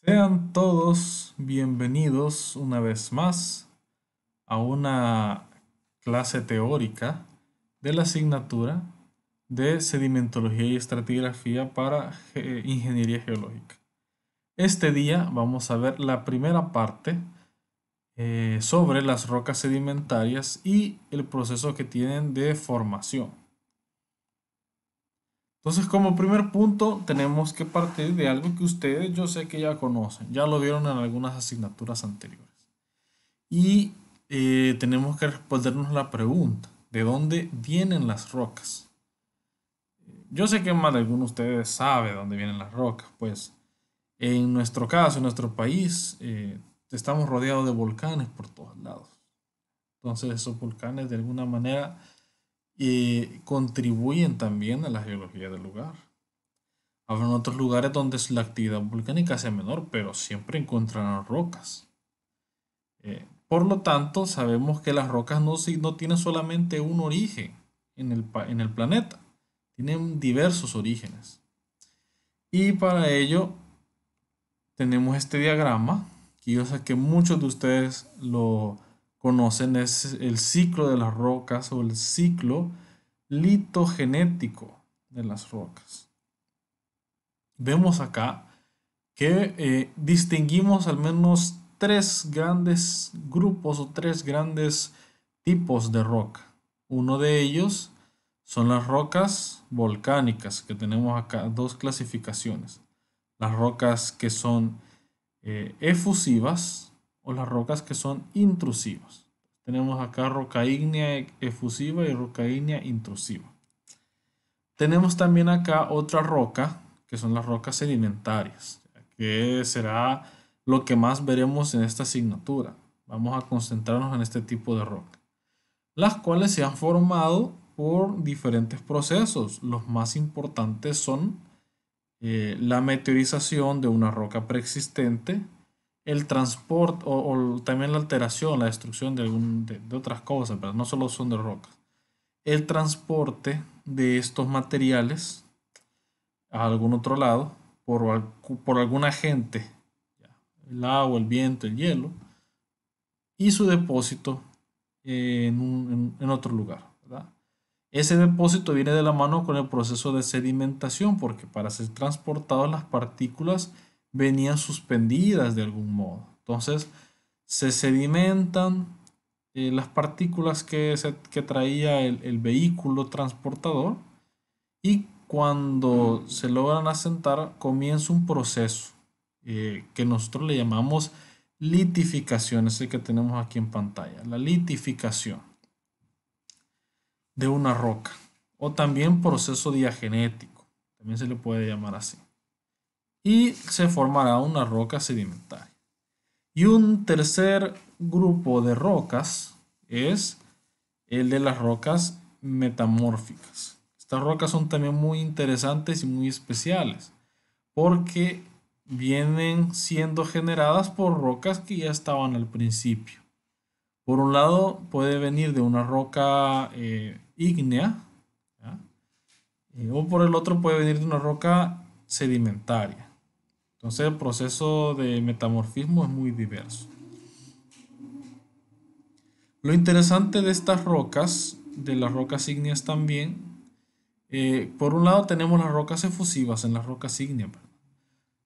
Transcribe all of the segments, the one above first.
Sean todos bienvenidos una vez más a una clase teórica de la asignatura de Sedimentología y Estratigrafía para Ingeniería Geológica. Este día vamos a ver la primera parte sobre las rocas sedimentarias y el proceso que tienen de formación. Entonces, como primer punto, tenemos que partir de algo que ustedes yo sé que ya conocen, ya lo vieron en algunas asignaturas anteriores. Y tenemos que respondernos la pregunta, ¿de dónde vienen las rocas? Yo sé que más de alguno de ustedes sabe de dónde vienen las rocas, pues en nuestro caso, en nuestro país, estamos rodeados de volcanes por todos lados. Entonces esos volcanes de alguna manera contribuyen también a la geología del lugar. Habrá otros lugares donde la actividad volcánica sea menor, pero siempre encontrarán rocas. Por lo tanto, sabemos que las rocas no tienen solamente un origen en el planeta, tienen diversos orígenes. Y para ello tenemos este diagrama, que yo sé que muchos de ustedes lo conocen, es el ciclo de las rocas o el ciclo litogenético de las rocas. Vemos acá que distinguimos al menos tres grandes grupos o tres grandes tipos de roca. Uno de ellos son las rocas volcánicas, que tenemos acá dos clasificaciones. Las rocas que son efusivas o las rocas que son intrusivas. Tenemos acá roca ígnea efusiva y roca ígnea intrusiva. Tenemos también acá otra roca, que son las rocas sedimentarias, que será lo que más veremos en esta asignatura. Vamos a concentrarnos en este tipo de roca, las cuales se han formado por diferentes procesos. Los más importantes son la meteorización de una roca preexistente, el transporte o también la alteración, la destrucción de otras cosas, pero no solo son de rocas. El transporte de estos materiales a algún otro lado por algún agente, el agua, el viento, el hielo, y su depósito en otro lugar, ¿verdad? Ese depósito viene de la mano con el proceso de sedimentación, porque para ser transportadas las partículas venían suspendidas de algún modo. Entonces, se sedimentan las partículas que traía el vehículo transportador y cuando se logran asentar comienza un proceso que nosotros le llamamos litificación, es el que tenemos aquí en pantalla, la litificación de una roca o también proceso diagenético, también se le puede llamar así. Y se formará una roca sedimentaria. Y un tercer grupo de rocas es el de las rocas metamórficas. Estas rocas son también muy interesantes y muy especiales porque vienen siendo generadas por rocas que ya estaban al principio. Por un lado puede venir de una roca ígnea, ¿ya? O por el otro puede venir de una roca sedimentaria. Entonces el proceso de metamorfismo es muy diverso. Lo interesante de estas rocas, de las rocas ígneas también, por un lado tenemos las rocas efusivas en las rocas ígneas.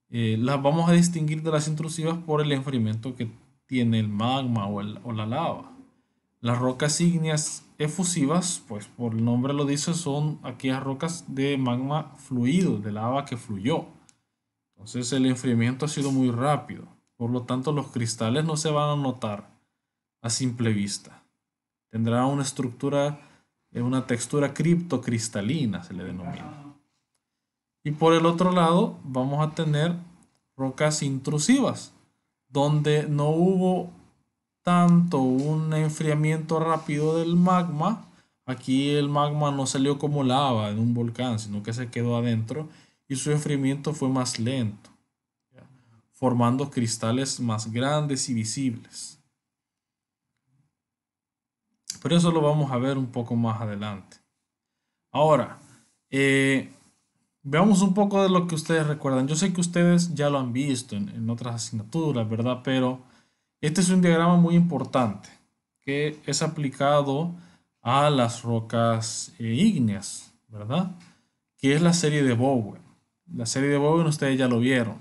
Las vamos a distinguir de las intrusivas por el enfriamiento que tiene el magma o la lava. Las rocas ígneas efusivas, pues por el nombre lo dice, son aquellas rocas de magma fluido, de lava que fluyó. Entonces el enfriamiento ha sido muy rápido. Por lo tanto, los cristales no se van a notar a simple vista. Tendrá una estructura, una textura criptocristalina, se le denomina. Y por el otro lado, vamos a tener rocas intrusivas, donde no hubo tanto un enfriamiento rápido del magma. Aquí el magma no salió como lava de un volcán, sino que se quedó adentro y su enfriamiento fue más lento, ¿ya? Formando cristales más grandes y visibles. Pero eso lo vamos a ver un poco más adelante. Ahora, veamos un poco de lo que ustedes recuerdan. Yo sé que ustedes ya lo han visto en otras asignaturas, ¿verdad? Pero este es un diagrama muy importante que es aplicado a las rocas ígneas, ¿verdad? Que es la serie de Bowen. La serie de Bowen ustedes ya lo vieron,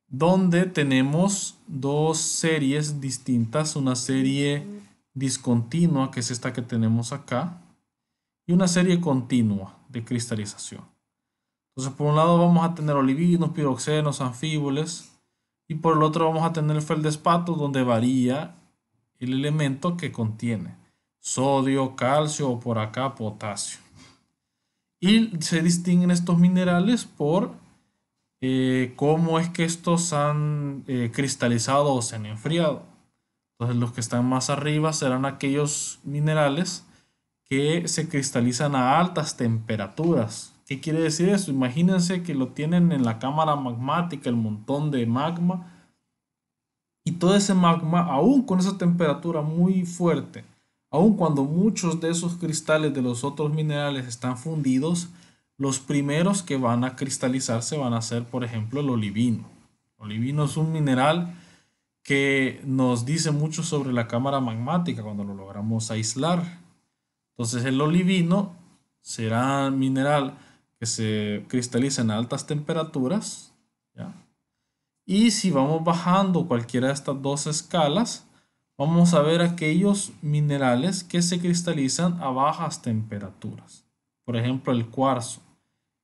donde tenemos dos series distintas, una serie discontinua, que es esta que tenemos acá, y una serie continua de cristalización. Entonces, por un lado vamos a tener olivinos, piroxenos, anfíboles, y por el otro vamos a tener el feldespato, donde varía el elemento que contiene sodio, calcio o por acá potasio. Y se distinguen estos minerales por cómo es que estos han cristalizado o se han enfriado. Entonces los que están más arriba serán aquellos minerales que se cristalizan a altas temperaturas. ¿Qué quiere decir eso? Imagínense que lo tienen en la cámara magmática, el montón de magma, y todo ese magma, aún con esa temperatura muy fuerte, aún cuando muchos de esos cristales de los otros minerales están fundidos, los primeros que van a cristalizarse van a ser, por ejemplo, el olivino. El olivino es un mineral que nos dice mucho sobre la cámara magmática cuando lo logramos aislar. Entonces el olivino será un mineral que se cristaliza en altas temperaturas, ¿ya? Y si vamos bajando cualquiera de estas dos escalas, vamos a ver aquellos minerales que se cristalizan a bajas temperaturas. Por ejemplo, el cuarzo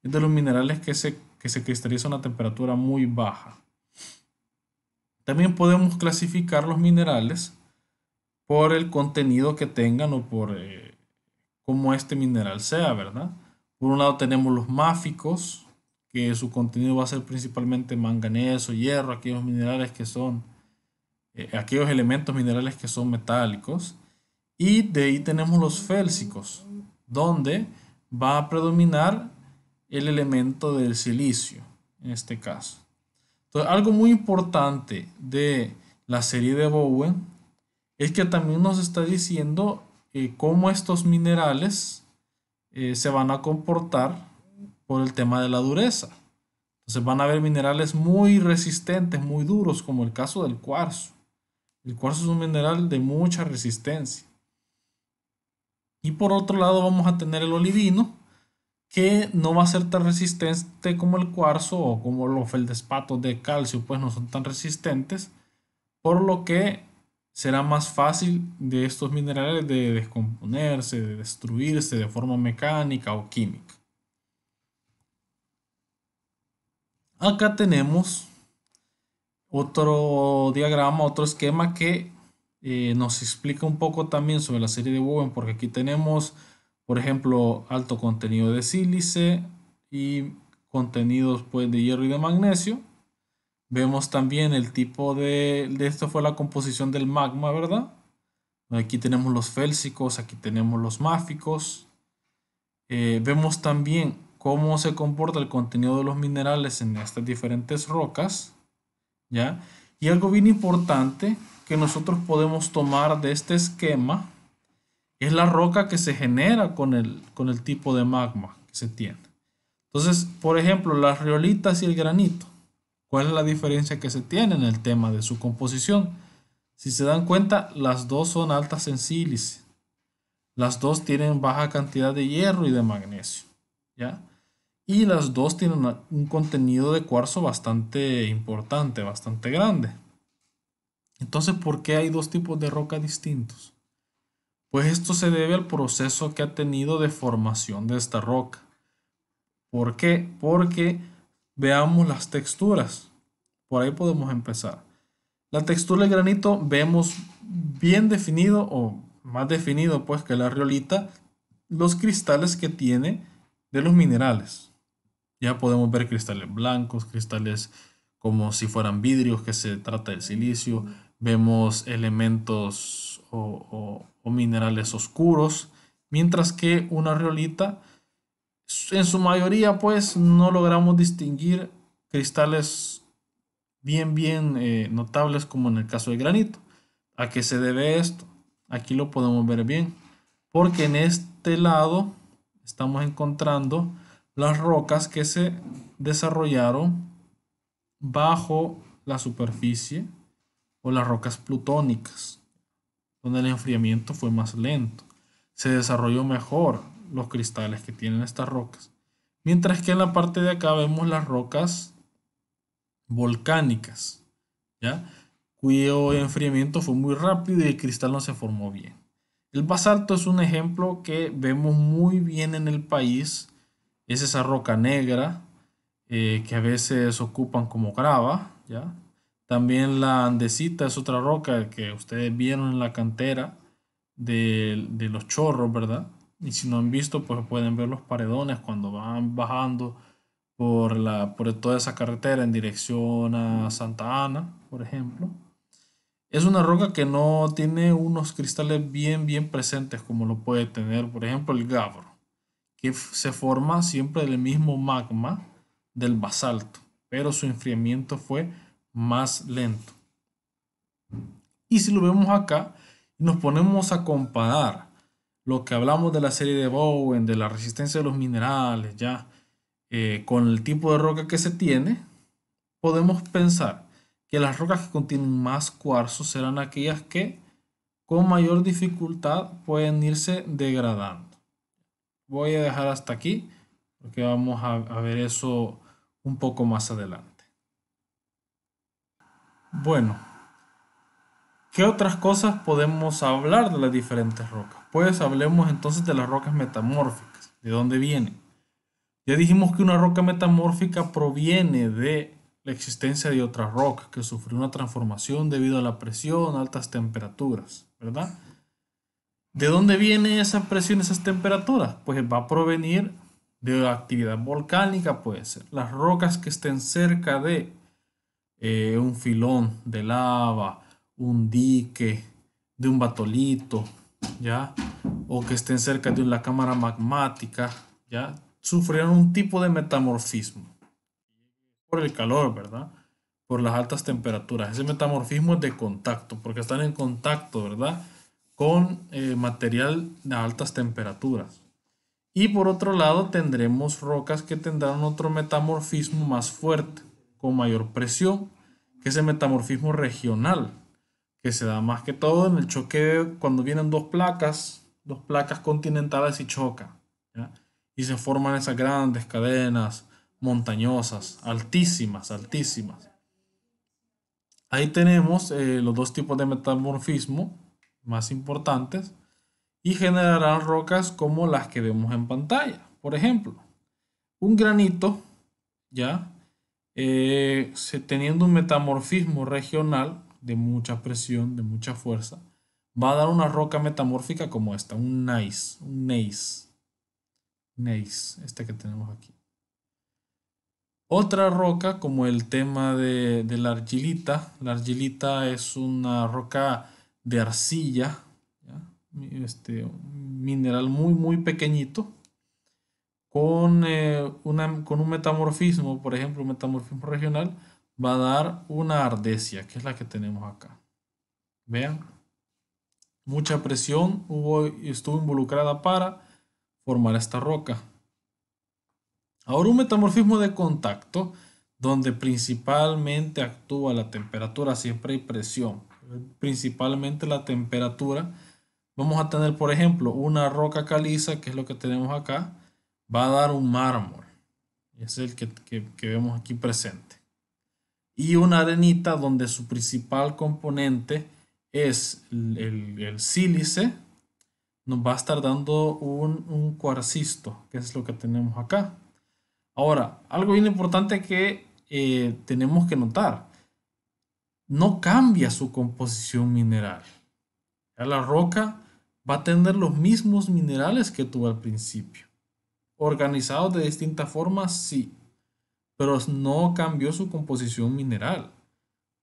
es de los minerales que se cristaliza a una temperatura muy baja. También podemos clasificar los minerales por el contenido que tengan o por cómo este mineral sea, ¿verdad? Por un lado tenemos los máficos, que su contenido va a ser principalmente manganeso, hierro, aquellos minerales que son, aquellos elementos minerales que son metálicos. Y de ahí tenemos los félsicos, donde va a predominar el elemento del silicio, en este caso. Entonces, algo muy importante de la serie de Bowen es que también nos está diciendo cómo estos minerales se van a comportar por el tema de la dureza. Entonces van a haber minerales muy resistentes, muy duros, como el caso del cuarzo. El cuarzo es un mineral de mucha resistencia. Y por otro lado vamos a tener el olivino, que no va a ser tan resistente como el cuarzo o como los feldespatos de calcio, pues no son tan resistentes, por lo que será más fácil de estos minerales de descomponerse, de destruirse de forma mecánica o química. Acá tenemos otro diagrama, otro esquema que nos explica un poco también sobre la serie de Bowen, porque aquí tenemos, por ejemplo, alto contenido de sílice y contenidos pues, de hierro y de magnesio. Vemos también el tipo de esto fue la composición del magma, ¿verdad? Aquí tenemos los félsicos, aquí tenemos los máficos. Vemos también cómo se comporta el contenido de los minerales en estas diferentes rocas, ¿ya? Y algo bien importante que nosotros podemos tomar de este esquema es la roca que se genera con el tipo de magma que se tiene. Entonces, por ejemplo, las riolitas y el granito. ¿Cuál es la diferencia que se tiene en el tema de su composición? Si se dan cuenta, las dos son altas en sílice. Las dos tienen baja cantidad de hierro y de magnesio, ¿ya? Y las dos tienen un contenido de cuarzo bastante importante, bastante grande. Entonces, ¿por qué hay dos tipos de roca distintos? Pues esto se debe al proceso que ha tenido de formación de esta roca. ¿Por qué? Porque veamos las texturas. Por ahí podemos empezar. La textura del granito vemos bien definido o más definido pues que la riolita los cristales que tiene de los minerales. Ya podemos ver cristales blancos, cristales como si fueran vidrios, que se trata del silicio. Vemos elementos o minerales oscuros, mientras que una riolita, en su mayoría, pues no logramos distinguir cristales bien notables como en el caso del granito. ¿A qué se debe esto? Aquí lo podemos ver bien, porque en este lado estamos encontrando las rocas que se desarrollaron bajo la superficie o las rocas plutónicas, donde el enfriamiento fue más lento. Se desarrolló mejor los cristales que tienen estas rocas. Mientras que en la parte de acá vemos las rocas volcánicas, ¿ya? Cuyo enfriamiento fue muy rápido y el cristal no se formó bien. El basalto es un ejemplo que vemos muy bien en el país. Es esa roca negra que a veces ocupan como grava, ¿ya? También la andesita es otra roca que ustedes vieron en la cantera de los chorros, ¿verdad? Y si no han visto, pues pueden ver los paredones cuando van bajando por toda esa carretera en dirección a Santa Ana, por ejemplo. Es una roca que no tiene unos cristales bien presentes como lo puede tener, por ejemplo, el gabro, que se forma siempre del mismo magma del basalto, pero su enfriamiento fue más lento. Y si lo vemos acá, nos ponemos a comparar lo que hablamos de la serie de Bowen, de la resistencia de los minerales, ya, con el tipo de roca que se tiene, podemos pensar que las rocas que contienen más cuarzo serán aquellas que con mayor dificultad pueden irse degradando. Voy a dejar hasta aquí porque vamos a ver eso un poco más adelante. Bueno, ¿qué otras cosas podemos hablar de las diferentes rocas? Pues hablemos entonces de las rocas metamórficas. ¿De dónde vienen? Ya dijimos que una roca metamórfica proviene de la existencia de otra roca que sufrió una transformación debido a la presión, altas temperaturas, ¿verdad? ¿De dónde viene esa presión, esas temperaturas? Pues va a provenir de actividad volcánica, puede ser. Las rocas que estén cerca de un filón de lava, un dique, de un batolito, ¿ya? O que estén cerca de la cámara magmática, ¿ya? Sufrieron un tipo de metamorfismo por el calor, ¿verdad? Por las altas temperaturas. Ese metamorfismo es de contacto, porque están en contacto, ¿verdad? Con material de altas temperaturas. Y por otro lado tendremos rocas que tendrán otro metamorfismo más fuerte, con mayor presión, que es el metamorfismo regional, que se da más que todo en el choque cuando vienen dos placas continentales y chocan, ¿ya? Y se forman esas grandes cadenas montañosas, altísimas. Ahí tenemos los dos tipos de metamorfismo más importantes y generarán rocas como las que vemos en pantalla. Por ejemplo, un granito, ya, teniendo un metamorfismo regional de mucha presión, de mucha fuerza, va a dar una roca metamórfica como esta, un gneiss, este que tenemos aquí. Otra roca, como el tema de la argilita es una roca de arcilla, ¿ya? Un mineral muy pequeñito, con un metamorfismo, por ejemplo, un metamorfismo regional, va a dar una ardesia, que es la que tenemos acá. Vean, mucha presión estuvo involucrada para formar esta roca. Ahora un metamorfismo de contacto, donde principalmente actúa la temperatura, siempre hay presión, principalmente la temperatura. Vamos a tener, por ejemplo, una roca caliza, que es lo que tenemos acá, va a dar un mármol, es el que vemos aquí presente. Y una arenita donde su principal componente es el sílice, nos va a estar dando un cuarcisto, que es lo que tenemos acá. Ahora, algo bien importante que tenemos que notar, no cambia su composición mineral. Ya la roca va a tener los mismos minerales que tuvo al principio. Organizados de distintas formas, sí, pero no cambió su composición mineral.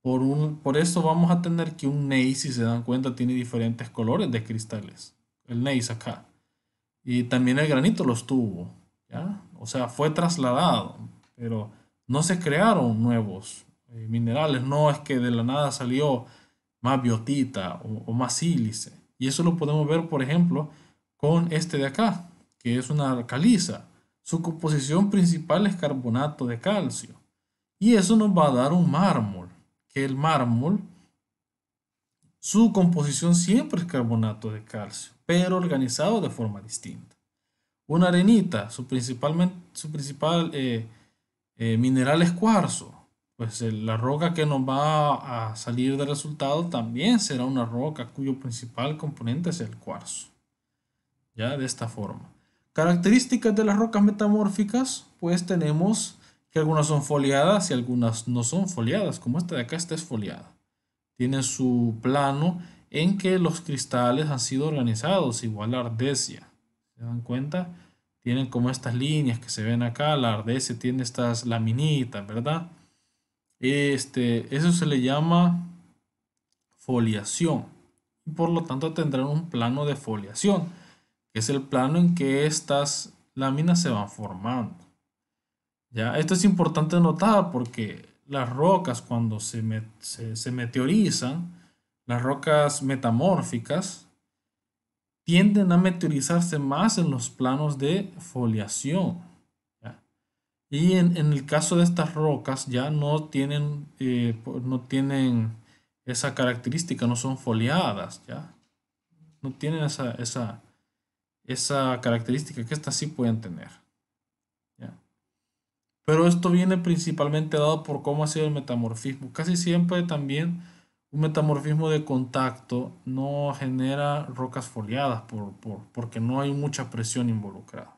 Por eso vamos a tener que un gneiss, si se dan cuenta, tiene diferentes colores de cristales. El gneiss acá. Y también el granito los tuvo, ¿ya? O sea, fue trasladado, pero no se crearon nuevos minerales. No es que de la nada salió más biotita o más sílice. Y eso lo podemos ver, por ejemplo, con este de acá, que es una caliza. Su composición principal es carbonato de calcio. Y eso nos va a dar un mármol, que el mármol, su composición siempre es carbonato de calcio, pero organizado de forma distinta. Una arenita, su principal mineral es cuarzo. Pues la roca que nos va a salir de resultado también será una roca cuyo principal componente es el cuarzo. Ya de esta forma. Características de las rocas metamórficas, pues tenemos que algunas son foliadas y algunas no son foliadas, como esta de acá, esta es foliada. Tiene su plano en que los cristales han sido organizados, igual la ardesia. ¿Se dan cuenta? Tienen como estas líneas que se ven acá, la ardesia tiene estas laminitas, ¿verdad? Eso se le llama foliación y por lo tanto tendrán un plano de foliación, que es el plano en que estas láminas se van formando. ¿Ya? Esto es importante notar porque las rocas cuando se meteorizan, las rocas metamórficas tienden a meteorizarse más en los planos de foliación. ¿Ya? Y en el caso de estas rocas ya no tienen esa característica, no son foliadas, ¿ya? No tienen esa característica que estas sí pueden tener. ¿Ya? Pero esto viene principalmente dado por cómo ha sido el metamorfismo. Casi siempre también un metamorfismo de contacto no genera rocas foliadas porque no hay mucha presión involucrada.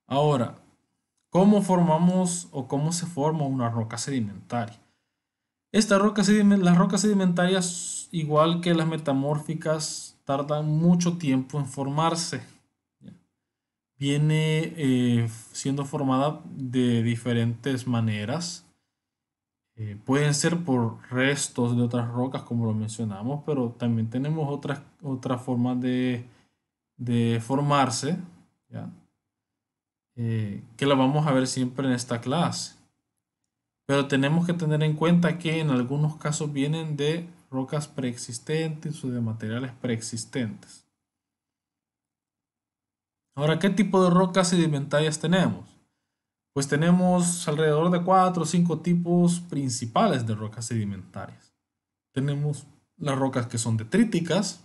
Ahora, ¿cómo formamos o cómo se forma una roca sedimentaria? Las rocas sedimentarias, igual que las metamórficas, tardan mucho tiempo en formarse. Viene siendo formada de diferentes maneras. Pueden ser por restos de otras rocas, como lo mencionamos, pero también tenemos otras formas de formarse, ¿ya? Que la vamos a ver siempre en esta clase. Pero tenemos que tener en cuenta que en algunos casos vienen de rocas preexistentes o de materiales preexistentes. Ahora, ¿qué tipo de rocas sedimentarias tenemos? Pues tenemos alrededor de 4 o 5 tipos principales de rocas sedimentarias. Tenemos las rocas que son detríticas.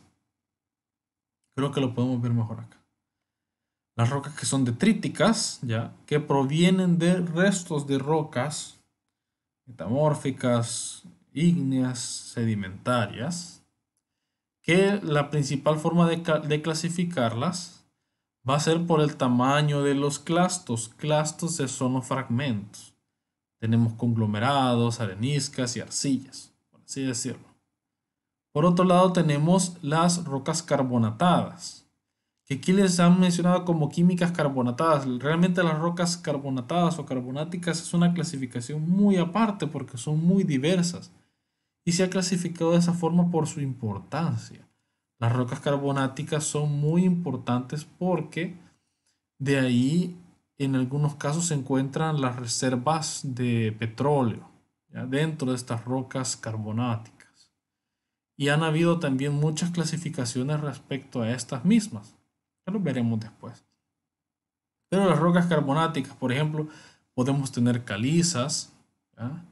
Creo que lo podemos ver mejor acá. Las rocas que son detríticas, ya, que provienen de restos de rocas metamórficas, ígneas, sedimentarias, que la principal forma de clasificarlas va a ser por el tamaño de los clastos. Clastos son los fragmentos. Tenemos conglomerados, areniscas y arcillas, por así decirlo. Por otro lado tenemos las rocas carbonatadas, que aquí les han mencionado como químicas carbonatadas. Realmente las rocas carbonatadas o carbonáticas es una clasificación muy aparte porque son muy diversas y se ha clasificado de esa forma por su importancia. Las rocas carbonáticas son muy importantes porque de ahí en algunos casos se encuentran las reservas de petróleo, ¿ya? Dentro de estas rocas carbonáticas. Y han habido también muchas clasificaciones respecto a estas mismas. Ya lo veremos después. Pero las rocas carbonáticas, por ejemplo, podemos tener calizas, ¿ya?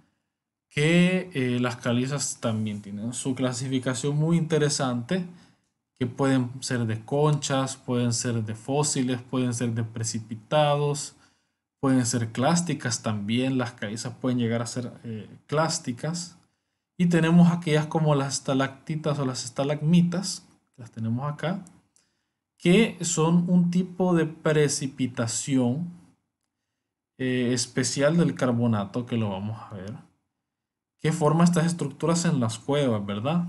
Que las calizas también tienen su clasificación muy interesante, que pueden ser de conchas, pueden ser de fósiles, pueden ser de precipitados, pueden ser clásticas también, las calizas pueden llegar a ser clásticas. Y tenemos aquellas como las estalactitas o las estalagmitas, las tenemos acá, que son un tipo de precipitación especial del carbonato, que lo vamos a ver, que forma estas estructuras en las cuevas, ¿verdad?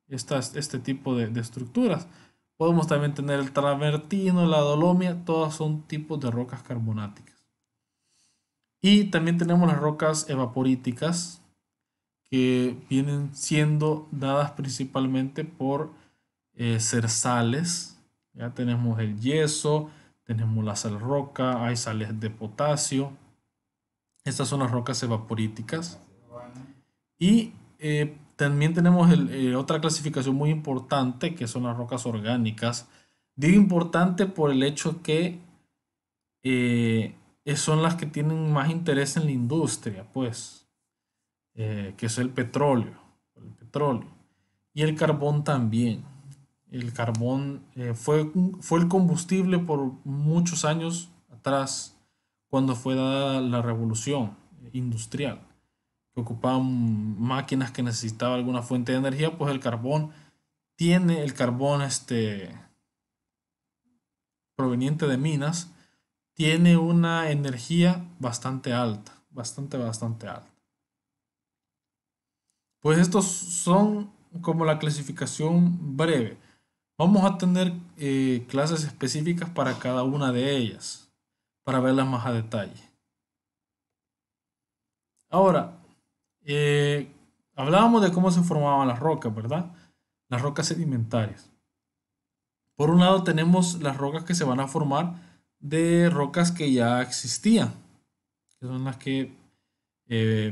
Este tipo de estructuras. Podemos también tener el travertino, la dolomia, todas son tipos de rocas carbonáticas. Y también tenemos las rocas evaporíticas, que vienen siendo dadas principalmente por sales. Ya tenemos el yeso, tenemos la sal roca, hay sales de potasio. Estas son las rocas evaporíticas. Y también tenemos otra clasificación muy importante que son las rocas orgánicas. Digo importante por el hecho que son las que tienen más interés en la industria, pues, que es el petróleo, y el carbón también. El carbón fue el combustible por muchos años atrás, cuando fue dada la revolución industrial, que ocupaban máquinas que necesitaban alguna fuente de energía, pues el carbón proveniente de minas, tiene una energía bastante alta, bastante alta. Pues estos son como la clasificación breve. Vamos a tener clases específicas para cada una de ellas, para verlas más a detalle. Ahora, eh, hablábamos de cómo se formaban las rocas, ¿verdad? Las rocas sedimentarias. Por un lado tenemos las rocas que se van a formar de rocas que ya existían, que son las que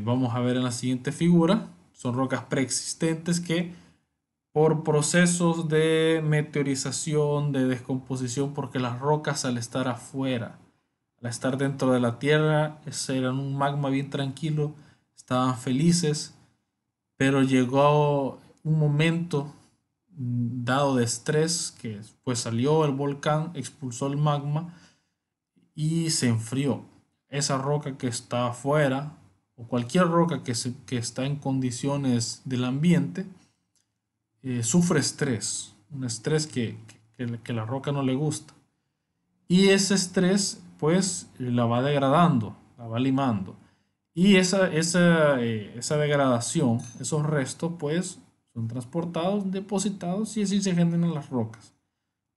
vamos a ver en la siguiente figura. Son rocas preexistentes que por procesos de meteorización, de descomposición, porque las rocas al estar afuera, al estar dentro de la Tierra, eran un magma bien tranquilo, estaban felices, pero llegó un momento dado de estrés que pues salió el volcán, expulsó el magma y se enfrió. Esa roca que está afuera o cualquier roca que está en condiciones del ambiente sufre estrés, un estrés que la roca no le gusta. Y ese estrés pues la va degradando, la va limando. Y esa degradación, esos restos pues son transportados, depositados y así se generan las rocas.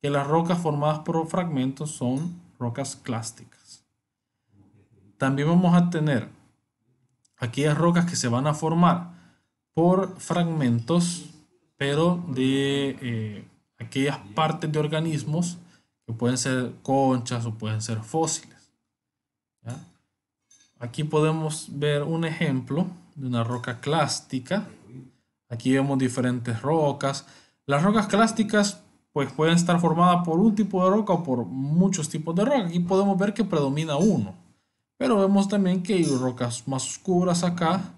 Que las rocas formadas por fragmentos son rocas clásticas. También vamos a tener aquellas rocas que se van a formar por fragmentos, pero de aquellas partes de organismos que pueden ser conchas o pueden ser fósiles. ¿Ya? Aquí podemos ver un ejemplo de una roca clástica. Aquí vemos diferentes rocas. Las rocas clásticas pues pueden estar formadas por un tipo de roca o por muchos tipos de roca. Aquí podemos ver que predomina uno. Pero vemos también que hay rocas más oscuras acá,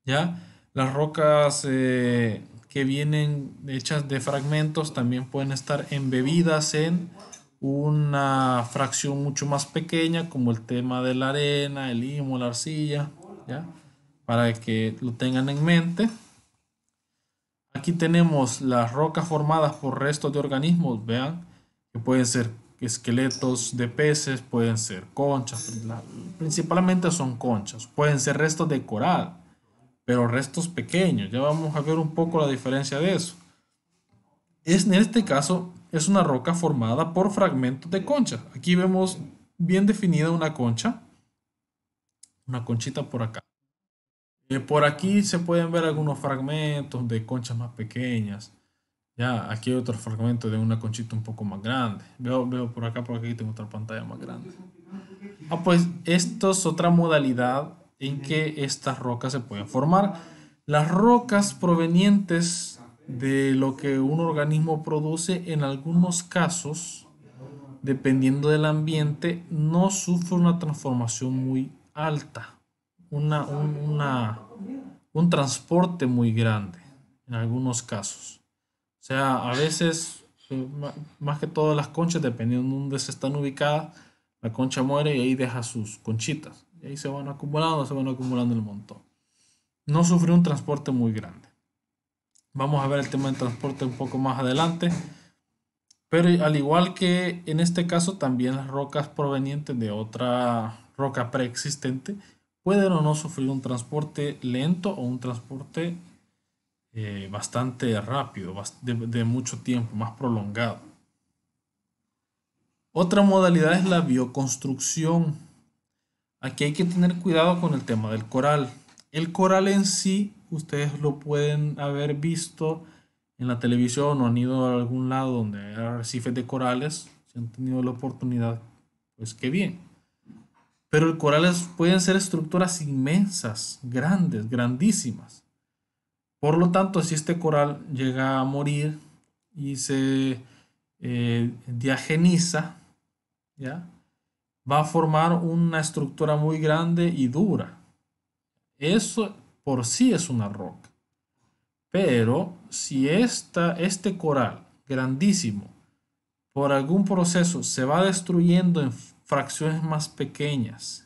¿ya? Las rocas que vienen hechas de fragmentos también pueden estar embebidas en una fracción mucho más pequeña, como el tema de la arena, el limo, la arcilla, ¿ya? Para que lo tengan en mente. Aquí tenemos las rocas formadas por restos de organismos, vean, que pueden ser esqueletos de peces, pueden ser conchas, principalmente son conchas, pueden ser restos de coral, pero restos pequeños. Ya vamos a ver un poco la diferencia de eso. En este caso es una roca formada por fragmentos de concha. Aquí vemos bien definida una conchita por acá. Por aquí se pueden ver algunos fragmentos de conchas más pequeñas. Ya, aquí hay otro fragmento de una conchita un poco más grande. Veo por aquí tengo otra pantalla más grande. Pues esto es otra modalidad en que estas rocas se pueden formar. Las rocas provenientes de lo que un organismo produce, en algunos casos, dependiendo del ambiente, no sufre una transformación muy alta, un transporte muy grande, en algunos casos. O sea, a veces, más que todas las conchas, dependiendo de dónde se están ubicadas, la concha muere y ahí deja sus conchitas. Y ahí se van acumulando el montón. No sufrió un transporte muy grande. Vamos a ver el tema del transporte un poco más adelante. Pero al igual que en este caso, también las rocas provenientes de otra roca preexistente pueden o no sufrir un transporte lento o un transporte bastante rápido, de mucho tiempo, más prolongado. Otra modalidad es la bioconstrucción. Aquí hay que tener cuidado con el tema del coral. El coral en sí, ustedes lo pueden haber visto en la televisión o han ido a algún lado donde hay arrecifes de corales, si han tenido la oportunidad, pues qué bien. Pero el corales pueden ser estructuras inmensas, grandes, grandísimas. Por lo tanto, si este coral llega a morir y se diageniza, ¿ya? Va a formar una estructura muy grande y dura. Eso por sí es una roca. Pero si este coral grandísimo por algún proceso se va destruyendo en fracciones más pequeñas,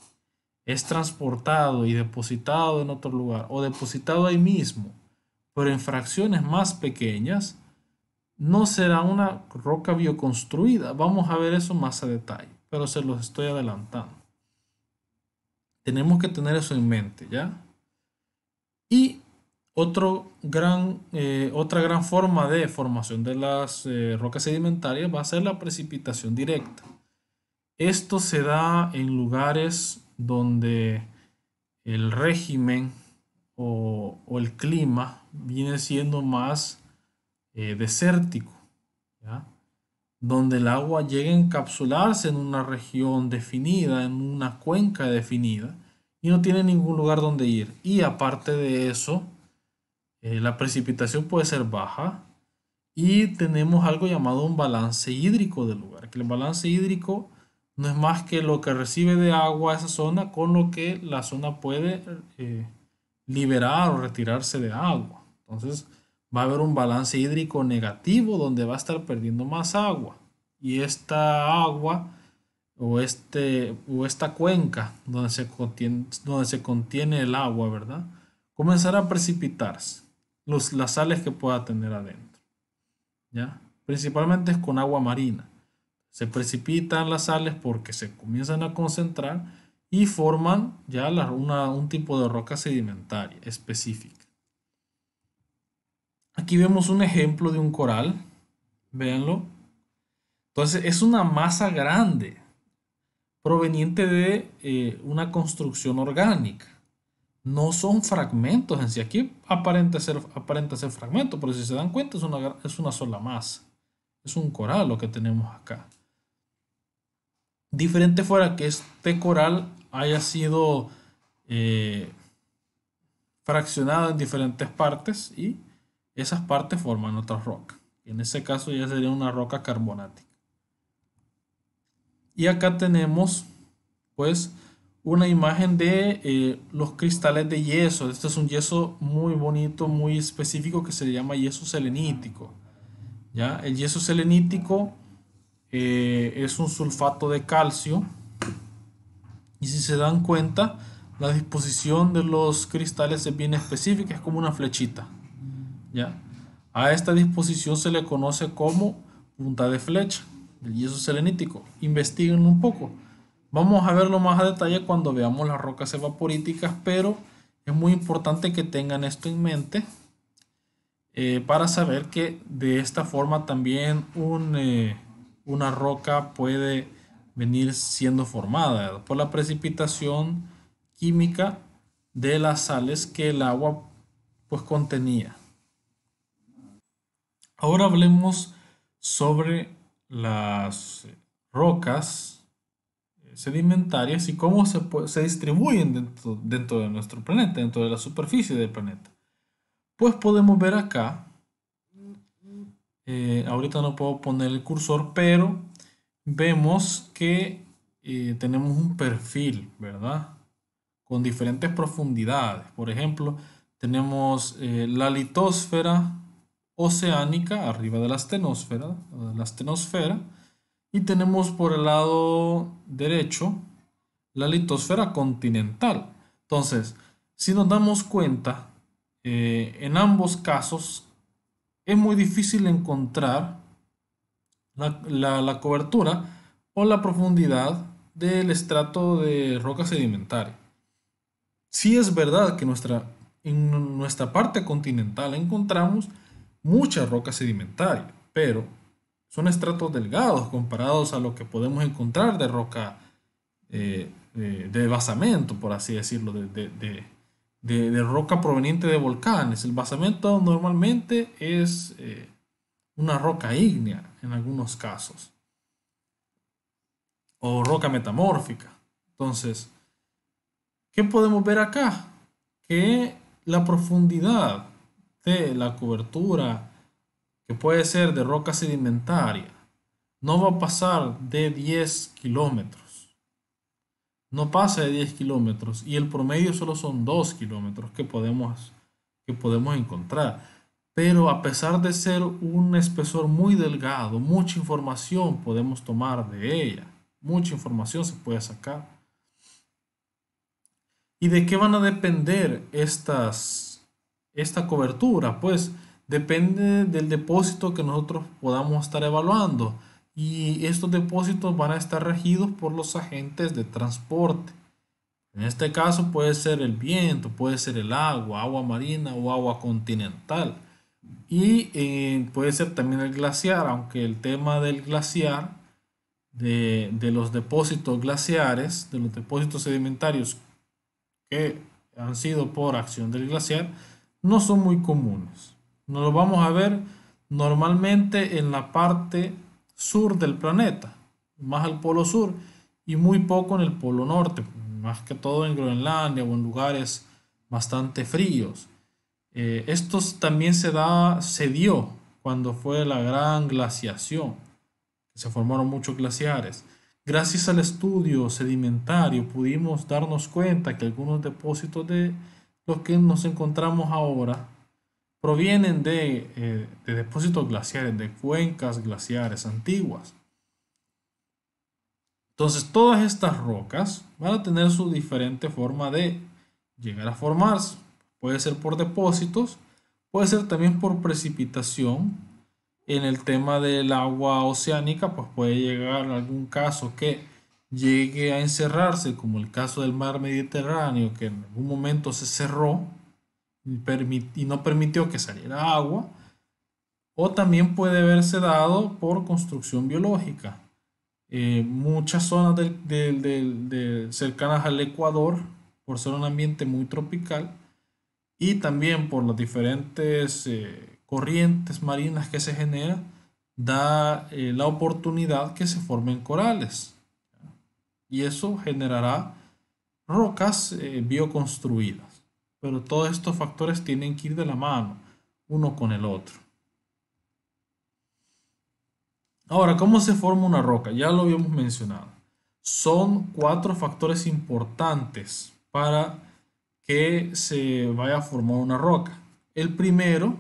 es transportado y depositado en otro lugar o depositado ahí mismo, pero en fracciones más pequeñas, no será una roca bioconstruida. Vamos a ver eso más a detalle, pero se los estoy adelantando. Tenemos que tener eso en mente, ¿ya? Y otra gran forma de formación de las rocas sedimentarias va a ser la precipitación directa. Esto se da en lugares donde el régimen o el clima viene siendo más desértico, ¿ya? Donde el agua llega a encapsularse en una región definida, en una cuenca definida, y no tiene ningún lugar donde ir. Y aparte de eso, la precipitación puede ser baja y tenemos algo llamado un balance hídrico del lugar, que el balance hídrico no es más que lo que recibe de agua esa zona con lo que la zona puede liberar o retirarse de agua. Entonces va a haber un balance hídrico negativo donde va a estar perdiendo más agua. Y esta agua o esta cuenca donde se contiene el agua, ¿verdad? Comenzará a precipitarse las sales que pueda tener adentro, ¿ya? Principalmente es con agua marina. Se precipitan las sales porque se comienzan a concentrar y forman ya un tipo de roca sedimentaria específica. Aquí vemos un ejemplo de un coral, véanlo. Entonces es una masa grande proveniente de una construcción orgánica. No son fragmentos en sí. Aquí aparenta ser fragmentos, pero si se dan cuenta es una sola masa. Es un coral lo que tenemos acá. Diferente fuera que este coral haya sido eh, fraccionado en diferentes partes y esas partes forman otra roca. En ese caso ya sería una roca carbonática. Y acá tenemos pues una imagen de los cristales de yeso. Este es un yeso muy bonito, muy específico que se llama yeso selenítico. ¿Ya? El yeso selenítico es un sulfato de calcio y si se dan cuenta la disposición de los cristales es bien específica, es como una flechita, ¿ya? A esta disposición se le conoce como punta de flecha del yeso selenítico. Investiguen un poco. Vamos a verlo más a detalle cuando veamos las rocas evaporíticas, pero es muy importante que tengan esto en mente para saber que de esta forma también una roca puede venir siendo formada por la precipitación química de las sales que el agua pues contenía. Ahora hablemos sobre las rocas sedimentarias y cómo se distribuyen dentro de nuestro planeta, dentro de la superficie del planeta. Pues podemos ver acá, ahorita no puedo poner el cursor, pero vemos que tenemos un perfil, ¿verdad? Con diferentes profundidades. Por ejemplo, tenemos la litosfera oceánica arriba de la astenosfera, y tenemos por el lado derecho la litosfera continental. Entonces, si nos damos cuenta, en ambos casos es muy difícil encontrar la cobertura o la profundidad del estrato de roca sedimentaria. Sí es verdad que en nuestra parte continental encontramos mucha roca sedimentaria, pero son estratos delgados comparados a lo que podemos encontrar de roca de basamento, por así decirlo, de roca proveniente de volcanes. El basamento normalmente es una roca ígnea en algunos casos, o roca metamórfica. Entonces, ¿qué podemos ver acá? Que la profundidad de la cobertura, que puede ser de roca sedimentaria, no va a pasar de 10 kilómetros. No pasa de 10 kilómetros y el promedio solo son 2 kilómetros que podemos encontrar. Pero a pesar de ser un espesor muy delgado, mucha información podemos tomar de ella. Mucha información se puede sacar. ¿Y de qué van a depender esta cobertura? Pues depende del depósito que nosotros podamos estar evaluando. Y estos depósitos van a estar regidos por los agentes de transporte. En este caso puede ser el viento, puede ser el agua, agua marina o agua continental. Y puede ser también el glaciar, aunque el tema del glaciar, de los depósitos glaciares, de los depósitos sedimentarios que han sido por acción del glaciar, no son muy comunes. Nos lo vamos a ver normalmente en la parte sur del planeta, más al polo sur, y muy poco en el polo norte, más que todo en Groenlandia o en lugares bastante fríos. Esto también se dio cuando fue la gran glaciación, que se formaron muchos glaciares. Gracias al estudio sedimentario pudimos darnos cuenta que algunos depósitos de los que nos encontramos ahora provienen de depósitos glaciares, de cuencas glaciares antiguas. Entonces todas estas rocas van a tener su diferente forma de llegar a formarse. Puede ser por depósitos, puede ser también por precipitación. En el tema del agua oceánica, pues puede llegar a algún caso que llegue a encerrarse, como el caso del mar Mediterráneo, que en algún momento se cerró y no permitió que saliera agua, o también puede haberse dado por construcción biológica. Muchas zonas cercanas al Ecuador, por ser un ambiente muy tropical, y también por las diferentes corrientes marinas que se generan, da la oportunidad que se formen corales. Y eso generará rocas bioconstruidas. Pero todos estos factores tienen que ir de la mano, uno con el otro. Ahora, ¿cómo se forma una roca? Ya lo habíamos mencionado. Son 4 factores importantes para que se vaya a formar una roca. El primero,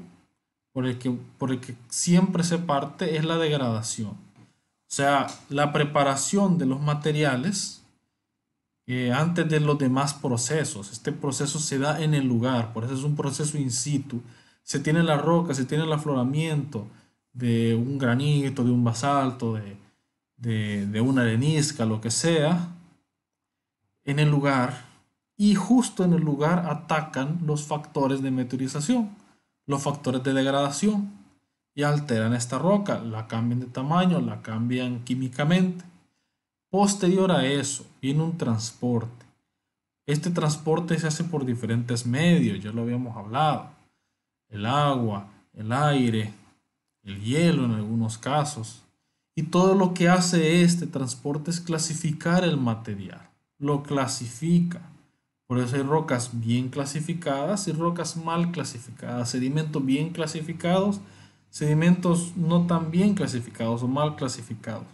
por el que siempre se parte, es la degradación. O sea, la preparación de los materiales antes de los demás procesos. Este proceso se da en el lugar, por eso es un proceso in situ. Se tiene la roca, se tiene el afloramiento de un granito, de un basalto, de una arenisca, lo que sea, en el lugar. Y justo en el lugar atacan los factores de meteorización, los factores de degradación, y alteran esta roca, la cambian de tamaño, la cambian químicamente. Posterior a eso, viene un transporte. Este transporte se hace por diferentes medios, ya lo habíamos hablado. El agua, el aire, el hielo en algunos casos. Y todo lo que hace este transporte es clasificar el material. Lo clasifica. Por eso hay rocas bien clasificadas y rocas mal clasificadas. Sedimentos bien clasificados, sedimentos no tan bien clasificados o mal clasificados.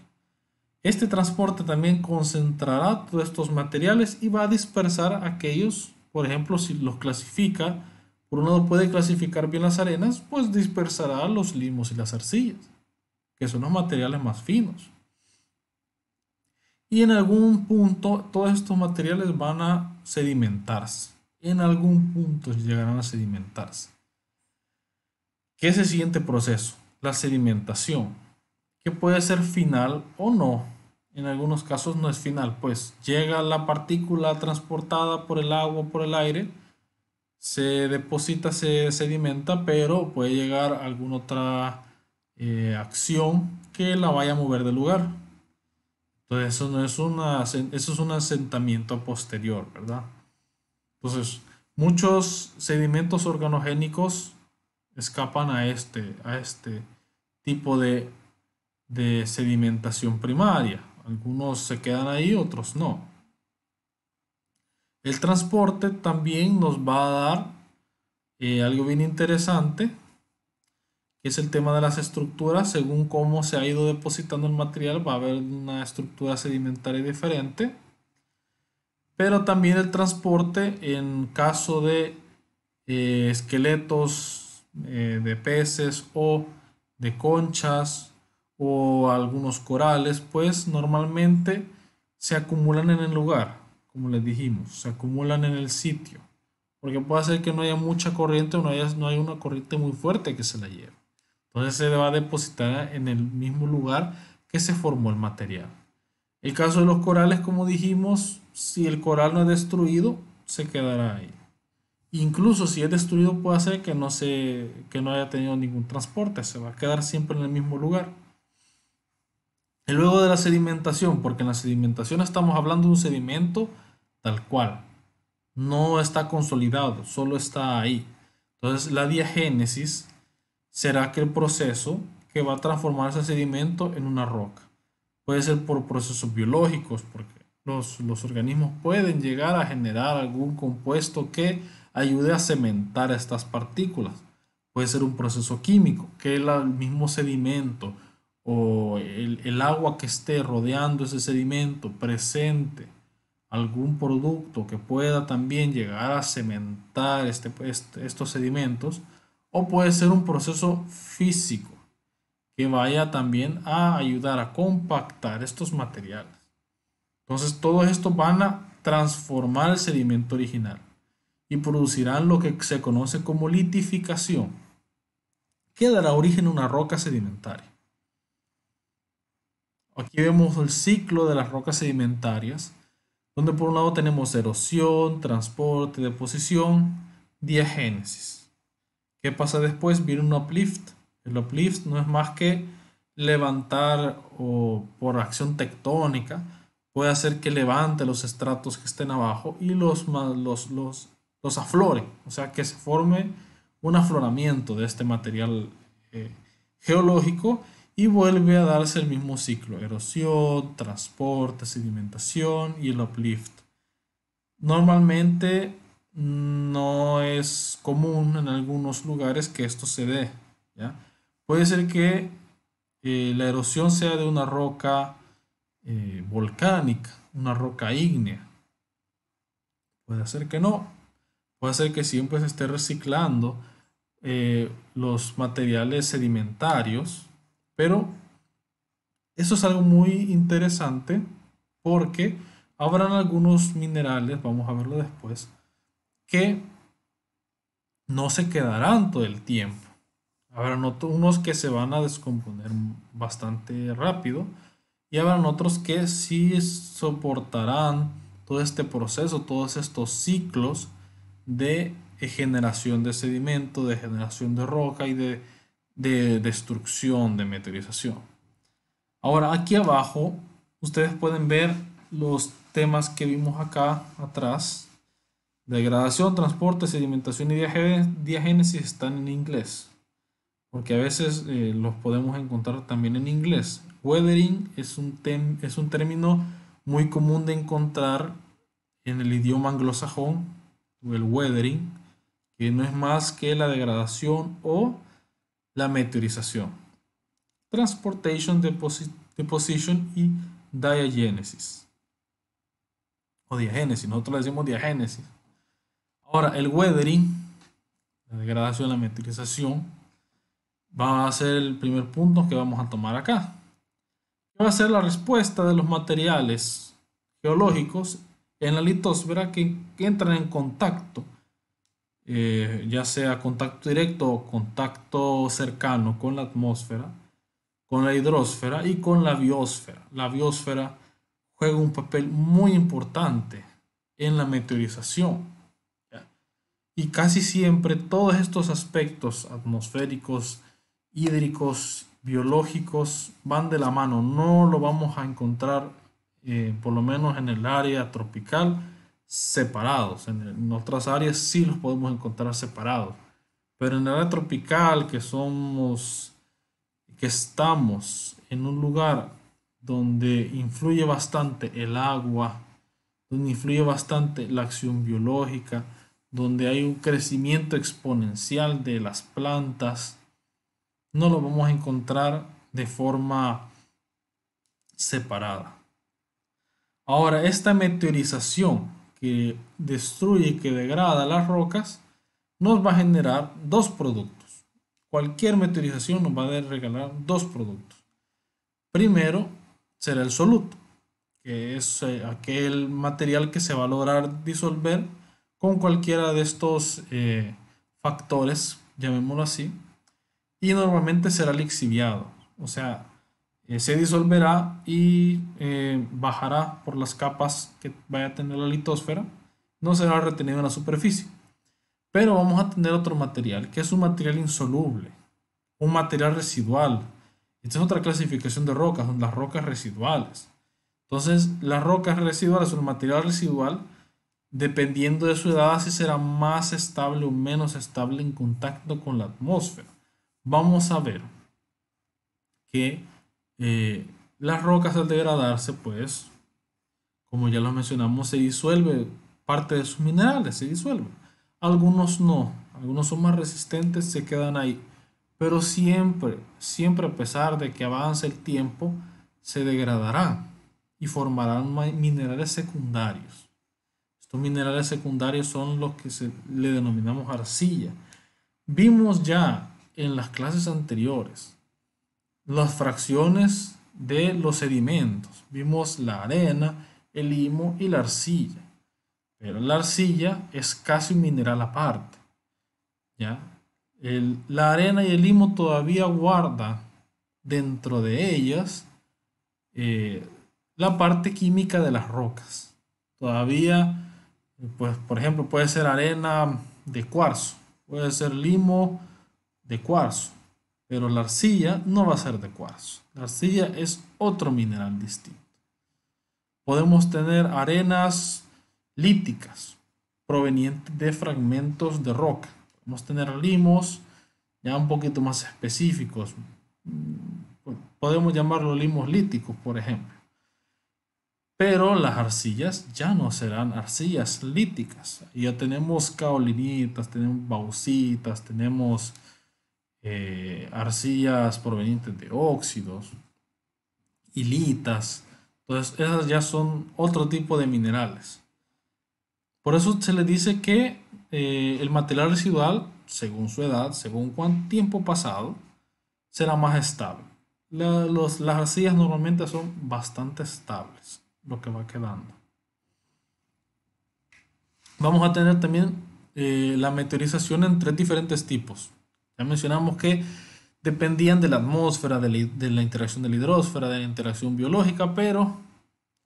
Este transporte también concentrará todos estos materiales y va a dispersar aquellos, por ejemplo, si los clasifica, por un lado puede clasificar bien las arenas, pues dispersará los limos y las arcillas, que son los materiales más finos. Y en algún punto todos estos materiales van a sedimentarse. En algún punto llegarán a sedimentarse. ¿Qué es el siguiente proceso? La sedimentación, que puede ser final o no. En algunos casos no es final, pues llega la partícula transportada por el agua o por el aire, se deposita, se sedimenta, pero puede llegar alguna otra acción que la vaya a mover del lugar. Entonces eso no es eso es un asentamiento posterior, ¿verdad? Entonces, muchos sedimentos organogénicos escapan a este tipo de sedimentación primaria. Algunos se quedan ahí, otros no. El transporte también nos va a dar algo bien interesante, que es el tema de las estructuras. Según cómo se ha ido depositando el material, va a haber una estructura sedimentaria diferente. Pero también el transporte en caso de esqueletos de peces o de conchas o algunos corales, pues normalmente se acumulan en el lugar, como les dijimos, se acumulan en el sitio, porque puede ser que no haya mucha corriente o no haya una corriente muy fuerte que se la lleve. Entonces se va a depositar en el mismo lugar que se formó el material. El caso de los corales, como dijimos, si el coral no es destruido, se quedará ahí. Incluso si es destruido, puede ser que no haya tenido ningún transporte, se va a quedar siempre en el mismo lugar. Y luego de la sedimentación, porque en la sedimentación estamos hablando de un sedimento tal cual, no está consolidado, solo está ahí. Entonces la diagénesis será aquel proceso que va a transformar ese sedimento en una roca. Puede ser por procesos biológicos, porque los organismos pueden llegar a generar algún compuesto que ayude a cementar estas partículas. Puede ser un proceso químico, que el mismo sedimento o el agua que esté rodeando ese sedimento presente algún producto que pueda también llegar a cementar estos sedimentos, o puede ser un proceso físico que vaya también a ayudar a compactar estos materiales. Entonces, todos estos van a transformar el sedimento original y producirán lo que se conoce como litificación, que dará origen a una roca sedimentaria. Aquí vemos el ciclo de las rocas sedimentarias, donde por un lado tenemos erosión, transporte, deposición, diagénesis. ¿Qué pasa después? Viene un uplift. El uplift no es más que levantar, o por acción tectónica puede hacer que levante los estratos que estén abajo y los aflore, o sea que se forme un afloramiento de este material eh, geológico, y vuelve a darse el mismo ciclo: erosión, transporte, sedimentación y el uplift. Normalmente no es común en algunos lugares que esto se dé, ¿ya? Puede ser que la erosión sea de una roca volcánica, una roca ígnea. Puede ser que no. Puede ser que siempre se esté reciclando los materiales sedimentarios, pero eso es algo muy interesante porque habrán algunos minerales, vamos a verlo después, que no se quedarán todo el tiempo. Habrán unos que se van a descomponer bastante rápido y habrán otros que sí soportarán todo este proceso, todos estos ciclos de generación de sedimento, de generación de roca y de destrucción, de meteorización. Ahora, aquí abajo ustedes pueden ver los temas que vimos acá atrás. Degradación, transporte, sedimentación y diagénesis están en inglés, porque a veces los podemos encontrar también en inglés. Weathering es un término muy común de encontrar en el idioma anglosajón, o el weathering, que no es más que la degradación o la meteorización. Transportation, deposition y diagénesis. O diagénesis, nosotros le decimos diagénesis. Ahora, el weathering, la degradación, la meteorización, va a ser el primer punto que vamos a tomar acá. Va a ser la respuesta de los materiales geológicos en la litosfera que entran en contacto, ya sea contacto directo o contacto cercano con la atmósfera, con la hidrosfera y con la biosfera. La biosfera juega un papel muy importante en la meteorización. Y casi siempre todos estos aspectos atmosféricos, hídricos, biológicos van de la mano. No lo vamos a encontrar, por lo menos en el área tropical, separados. En otras áreas sí los podemos encontrar separados. Pero en el área tropical, que estamos en un lugar donde influye bastante el agua, donde influye bastante la acción biológica, donde hay un crecimiento exponencial de las plantas, no lo vamos a encontrar de forma separada. Ahora, esta meteorización que destruye y que degrada las rocas nos va a generar dos productos. Cualquier meteorización nos va a regalar dos productos. Primero será el soluto, que es aquel material que se va a lograr disolver con cualquiera de estos factores, llamémoslo así, y normalmente será lixiviado, o sea, se disolverá y bajará por las capas que vaya a tener la litosfera, no será retenido en la superficie. Pero vamos a tener otro material, que es un material insoluble, un material residual. Esta es otra clasificación de rocas, son las rocas residuales. Entonces, las rocas residuales o el material residual, dependiendo de su edad, si será más estable o menos estable en contacto con la atmósfera. Vamos a ver que las rocas al degradarse, pues, como ya lo mencionamos, se disuelve parte de sus minerales, se disuelve. Algunos no, algunos son más resistentes, se quedan ahí. Pero siempre, siempre a pesar de que avance el tiempo, se degradarán y formarán minerales secundarios. Estos minerales secundarios son los que le denominamos arcilla. Vimos ya en las clases anteriores las fracciones de los sedimentos. Vimos la arena, el limo y la arcilla. Pero la arcilla es casi un mineral aparte. ¿Ya? La arena y el limo todavía guardan dentro de ellas la parte química de las rocas. Todavía, pues, por ejemplo, puede ser arena de cuarzo, puede ser limo de cuarzo, pero la arcilla no va a ser de cuarzo. La arcilla es otro mineral distinto. Podemos tener arenas líticas provenientes de fragmentos de roca. Podemos tener limos ya un poquito más específicos. Podemos llamarlos limos líticos, por ejemplo. Pero las arcillas ya no serán arcillas líticas. Ya tenemos caolinitas, tenemos bauxitas, tenemos arcillas provenientes de óxidos, hilitas. Entonces esas ya son otro tipo de minerales. Por eso se le dice que el material residual, según su edad, según cuánto tiempo pasado, será más estable. Las arcillas normalmente son bastante estables, lo que va quedando. Vamos a tener también la meteorización en tres diferentes tipos. Ya mencionamos que dependían de la atmósfera, de la interacción de la hidrosfera, de la interacción biológica, pero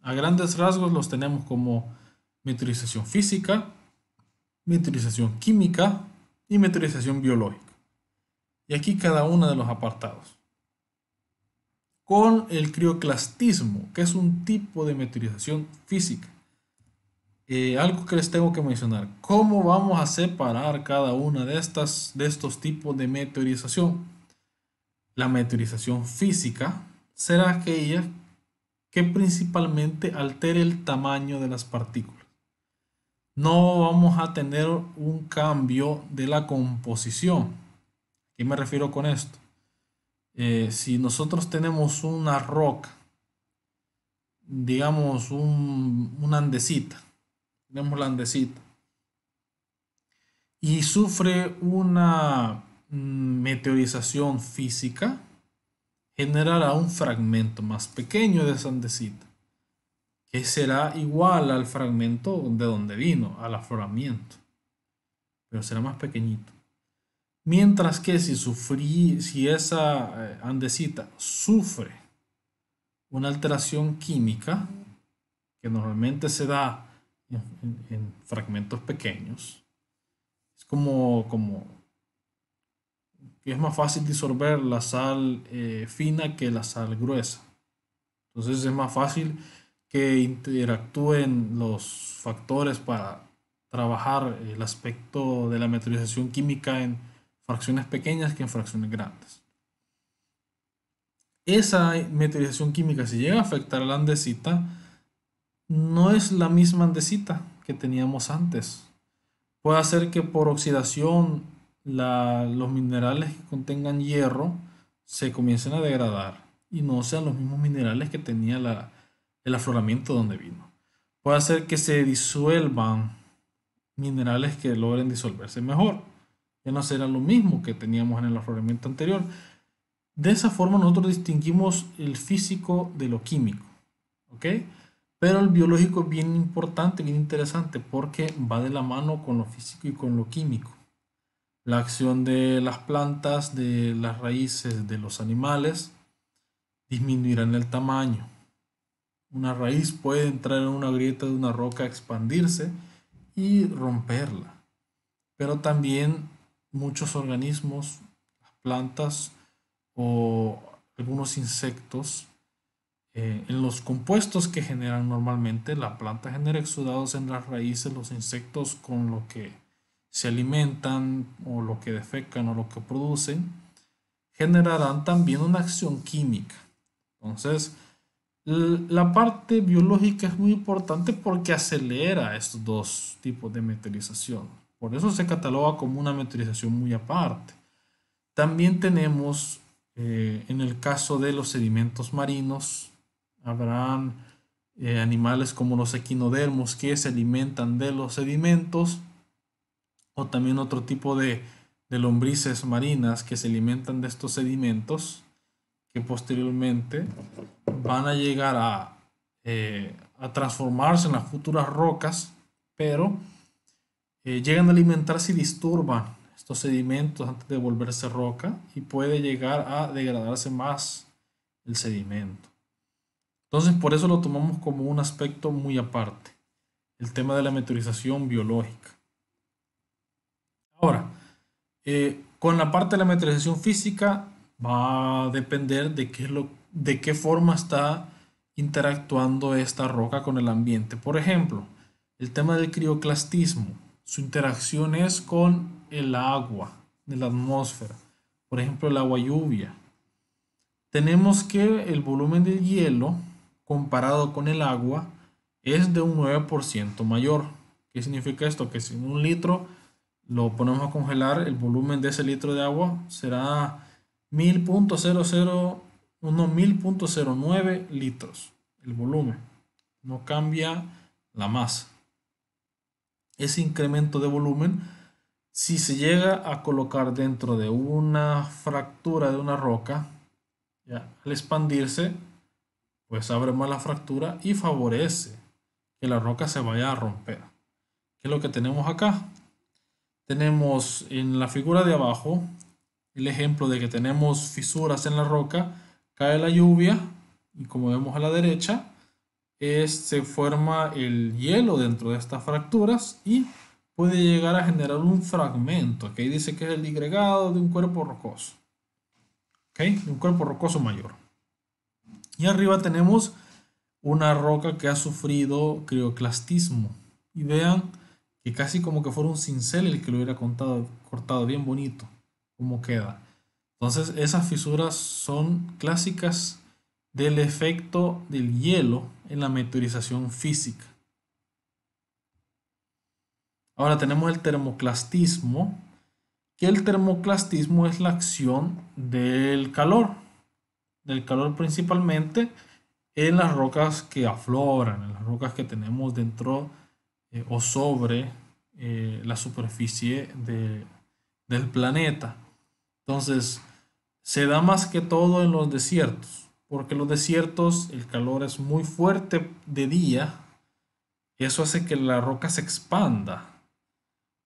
a grandes rasgos los tenemos como meteorización física, meteorización química y meteorización biológica. Y aquí cada uno de los apartados. Con el crioclastismo, que es un tipo de meteorización física. Algo que les tengo que mencionar. ¿Cómo vamos a separar cada una de estos tipos de meteorización? La meteorización física será aquella que principalmente altere el tamaño de las partículas. No vamos a tener un cambio de la composición. ¿A qué me refiero con esto? Si nosotros tenemos una roca, digamos una andesita, tenemos la andesita, y sufre una meteorización física, generará un fragmento más pequeño de esa andesita, que será igual al fragmento de donde vino, al afloramiento, pero será más pequeñito. Mientras que si esa andesita sufre una alteración química, que normalmente se da en fragmentos pequeños, es como que es más fácil disolver la sal fina que la sal gruesa. Entonces es más fácil que interactúen los factores para trabajar el aspecto de la meteorización química en fracciones pequeñas que en fracciones grandes. Esa meteorización química, si llega a afectar a la andesita, no es la misma andesita que teníamos antes. Puede hacer que por oxidación los minerales que contengan hierro se comiencen a degradar y no sean los mismos minerales que tenía el afloramiento donde vino. Puede hacer que se disuelvan minerales que logren disolverse mejor. Ya no será lo mismo que teníamos en el afloramiento anterior. De esa forma nosotros distinguimos el físico de lo químico. ¿Ok? Pero el biológico es bien importante, bien interesante, porque va de la mano con lo físico y con lo químico. La acción de las plantas, de las raíces de los animales, disminuirán el tamaño. Una raíz puede entrar en una grieta de una roca, expandirse y romperla. Pero también muchos organismos, las plantas o algunos insectos, en los compuestos que generan normalmente, la planta genera exudados en las raíces, los insectos con lo que se alimentan o lo que defecan o lo que producen, generarán también una acción química. Entonces, la parte biológica es muy importante porque acelera estos dos tipos de meteorización. Por eso se cataloga como una meteorización muy aparte. También tenemos, en el caso de los sedimentos marinos, habrán animales como los equinodermos que se alimentan de los sedimentos, o también otro tipo de lombrices marinas que se alimentan de estos sedimentos, que posteriormente van a llegar a transformarse en las futuras rocas, pero llegan a alimentarse y disturban estos sedimentos antes de volverse roca y puede llegar a degradarse más el sedimento. Entonces, por eso lo tomamos como un aspecto muy aparte, el tema de la meteorización biológica. Ahora, con la parte de la meteorización física va a depender de qué forma está interactuando esta roca con el ambiente. Por ejemplo, el tema del crioclastismo, su interacción es con el agua de la atmósfera. Por ejemplo, el agua lluvia. Tenemos que el volumen del hielo comparado con el agua es de un 9% mayor. ¿Qué significa esto? Que si en un litro lo ponemos a congelar, el volumen de ese litro de agua será 1000.09 litros. El volumen. No cambia la masa. Ese incremento de volumen, si se llega a colocar dentro de una fractura de una roca, ya, al expandirse, pues abre más la fractura y favorece que la roca se vaya a romper. ¿Qué es lo que tenemos acá? Tenemos en la figura de abajo el ejemplo de que tenemos fisuras en la roca, cae la lluvia y como vemos a la derecha, se forma el hielo dentro de estas fracturas y puede llegar a generar un fragmento, que ahí dice que es el digregado de un cuerpo rocoso, ¿ok? De un cuerpo rocoso mayor. Y arriba tenemos una roca que ha sufrido crioclastismo. Y vean que casi como que fuera un cincel el que lo hubiera cortado bien bonito, como queda. Entonces esas fisuras son clásicas del efecto del hielo en la meteorización física. Ahora tenemos el termoclastismo, que el termoclastismo es la acción del calor principalmente en las rocas que afloran, en las rocas que tenemos dentro o sobre la superficie del planeta. Entonces, se da más que todo en los desiertos, porque en los desiertos el calor es muy fuerte de día, eso hace que la roca se expanda,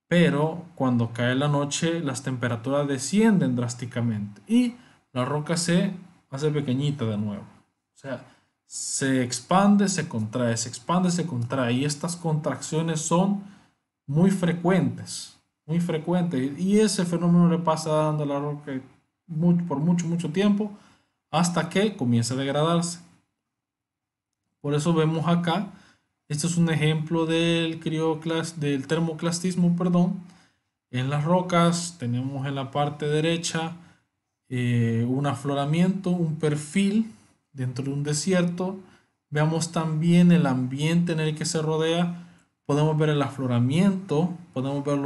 pero cuando cae la noche las temperaturas descienden drásticamente y la roca se hace pequeñita de nuevo. O sea, se expande, se contrae, se expande, se contrae y estas contracciones son muy frecuentes, muy frecuentes. Y ese fenómeno le pasa dando a la roca por mucho tiempo hasta que comienza a degradarse. Por eso vemos acá, este es un ejemplo del termoclastismo, perdón. En las rocas tenemos en la parte derecha un afloramiento, un perfil dentro de un desierto. Veamos también el ambiente en el que se rodea. Podemos ver el afloramiento, podemos ver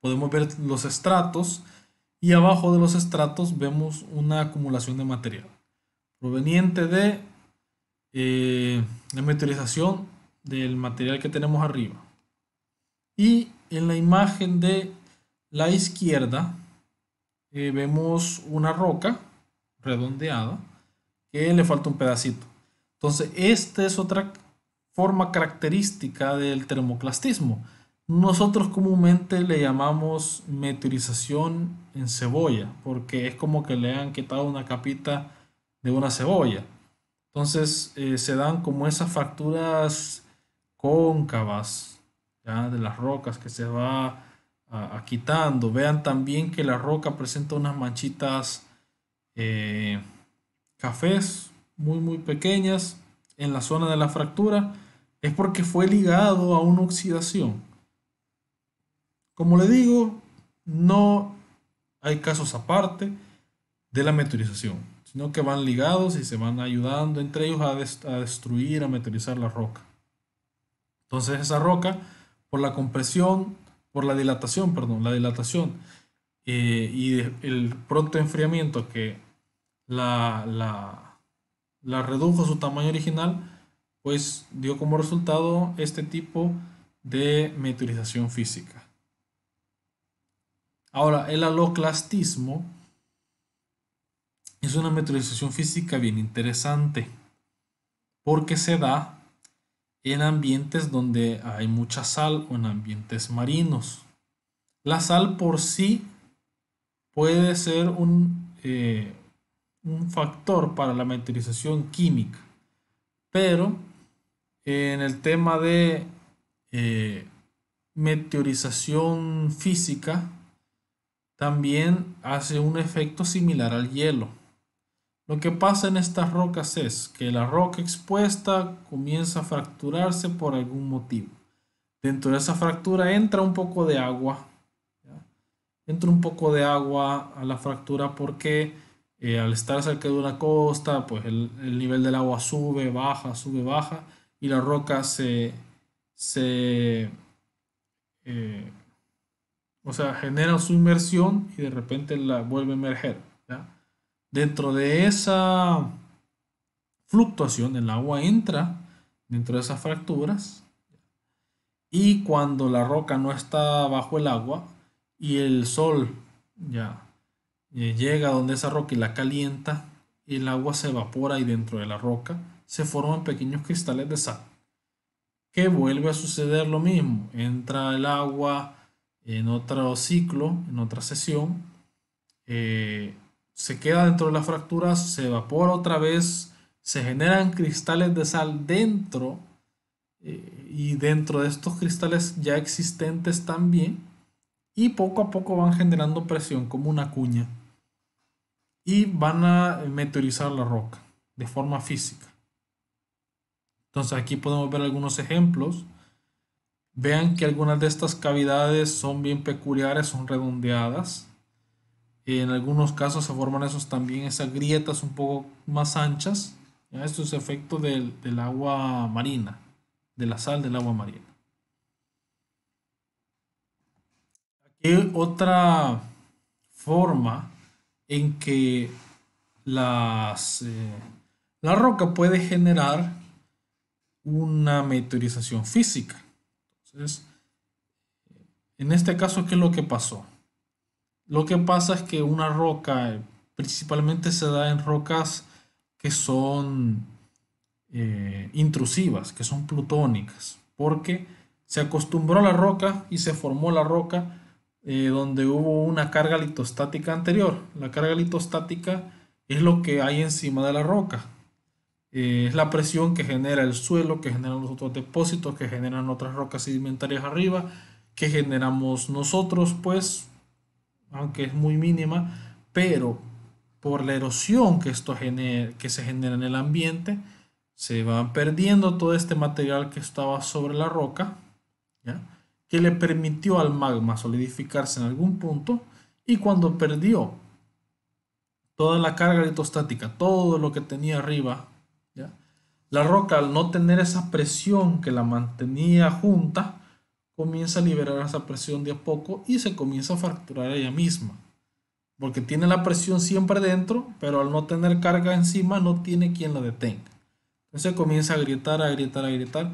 podemos ver los estratos y abajo de los estratos vemos una acumulación de material proveniente de la meteorización del material que tenemos arriba. Y en la imagen de la izquierda vemos una roca redondeada que le falta un pedacito. Entonces, esta es otra forma característica del termoclastismo. Nosotros comúnmente le llamamos meteorización en cebolla, porque es como que le han quitado una capita de una cebolla. Entonces, se dan como esas fracturas cóncavas, ¿ya? De las rocas que se va quitando. Vean también que la roca presenta unas manchitas eh, cafés muy pequeñas en la zona de la fractura. Es porque fue ligado a una oxidación. Como le digo, no hay casos aparte de la meteorización, sino que van ligados y se van ayudando entre ellos a destruir, a meteorizar la roca. Entonces esa roca, por la compresión, por la dilatación, perdón, la dilatación y el pronto enfriamiento que la redujo a su tamaño original, pues dio como resultado este tipo de meteorización física. Ahora, el haloclastismo es una meteorización física bien interesante porque se da en ambientes donde hay mucha sal o en ambientes marinos. La sal por sí puede ser un factor para la meteorización química, pero en el tema de meteorización física también hace un efecto similar al hielo. Lo que pasa en estas rocas es que la roca expuesta comienza a fracturarse por algún motivo. Dentro de esa fractura entra un poco de agua. ¿Ya? Entra un poco de agua a la fractura porque al estar cerca de una costa, pues el nivel del agua sube, baja y la roca eh, o sea, genera su inmersión y de repente la vuelve a emerger. ¿Ya? Dentro de esa fluctuación, el agua entra dentro de esas fracturas y cuando la roca no está bajo el agua y el sol ya llega donde esa roca y la calienta, el agua se evapora y dentro de la roca se forman pequeños cristales de sal. Que vuelve a suceder lo mismo, entra el agua en otro ciclo, en otra sesión, se queda dentro de la fractura, se evapora otra vez, se generan cristales de sal dentro y dentro de estos cristales ya existentes también y poco a poco van generando presión como una cuña y van a meteorizar la roca de forma física. Entonces aquí podemos ver algunos ejemplos. Vean que algunas de estas cavidades son bien peculiares, son redondeadas. En algunos casos se forman también esas grietas un poco más anchas. ¿Ya? Esto es efecto del agua marina, de la sal del agua marina. Aquí hay otra forma en que la roca puede generar una meteorización física. Entonces, en este caso, ¿qué es lo que pasó? Lo que pasa es que una roca principalmente se da en rocas que son intrusivas, que son plutónicas, porque se acostumbró a la roca y se formó la roca donde hubo una carga litostática anterior. La carga litostática es lo que hay encima de la roca. Es la presión que genera el suelo, que generan los otros depósitos, que generan otras rocas sedimentarias arriba, que generamos nosotros, pues, aunque es muy mínima, pero por la erosión que que se genera en el ambiente, se va perdiendo todo este material que estaba sobre la roca, ¿ya? Que le permitió al magma solidificarse en algún punto y cuando perdió toda la carga litostática, todo lo que tenía arriba, ¿ya? La roca al no tener esa presión que la mantenía junta, comienza a liberar esa presión de a poco y se comienza a fracturar ella misma. Porque tiene la presión siempre dentro, pero al no tener carga encima no tiene quien la detenga. Entonces comienza a gritar, a gritar, a gritar.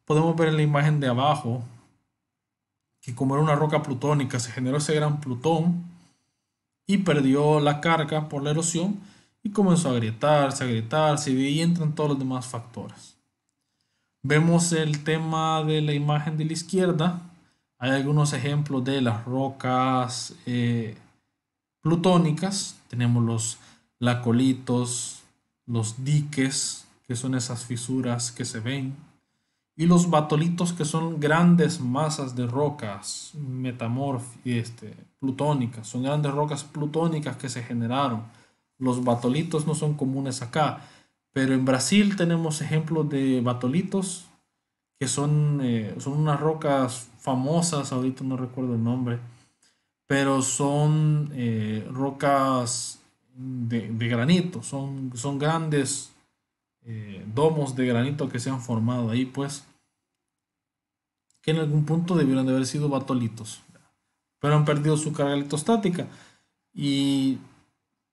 Podemos ver en la imagen de abajo que como era una roca plutónica, se generó ese gran plutón y perdió la carga por la erosión y comenzó a agrietarse y de ahí entran todos los demás factores. Vemos el tema de la imagen de la izquierda. Hay algunos ejemplos de las rocas plutónicas. Tenemos los lacolitos, los diques, que son esas fisuras que se ven, y los batolitos, que son grandes masas de rocas plutónicas. Son grandes rocas plutónicas que se generaron. Los batolitos no son comunes acá, pero en Brasil tenemos ejemplos de batolitos que son unas rocas famosas, ahorita no recuerdo el nombre, pero son rocas de granito, son grandes domos de granito que se han formado ahí, pues, que en algún punto debieron de haber sido batolitos, pero han perdido su carga electrostática y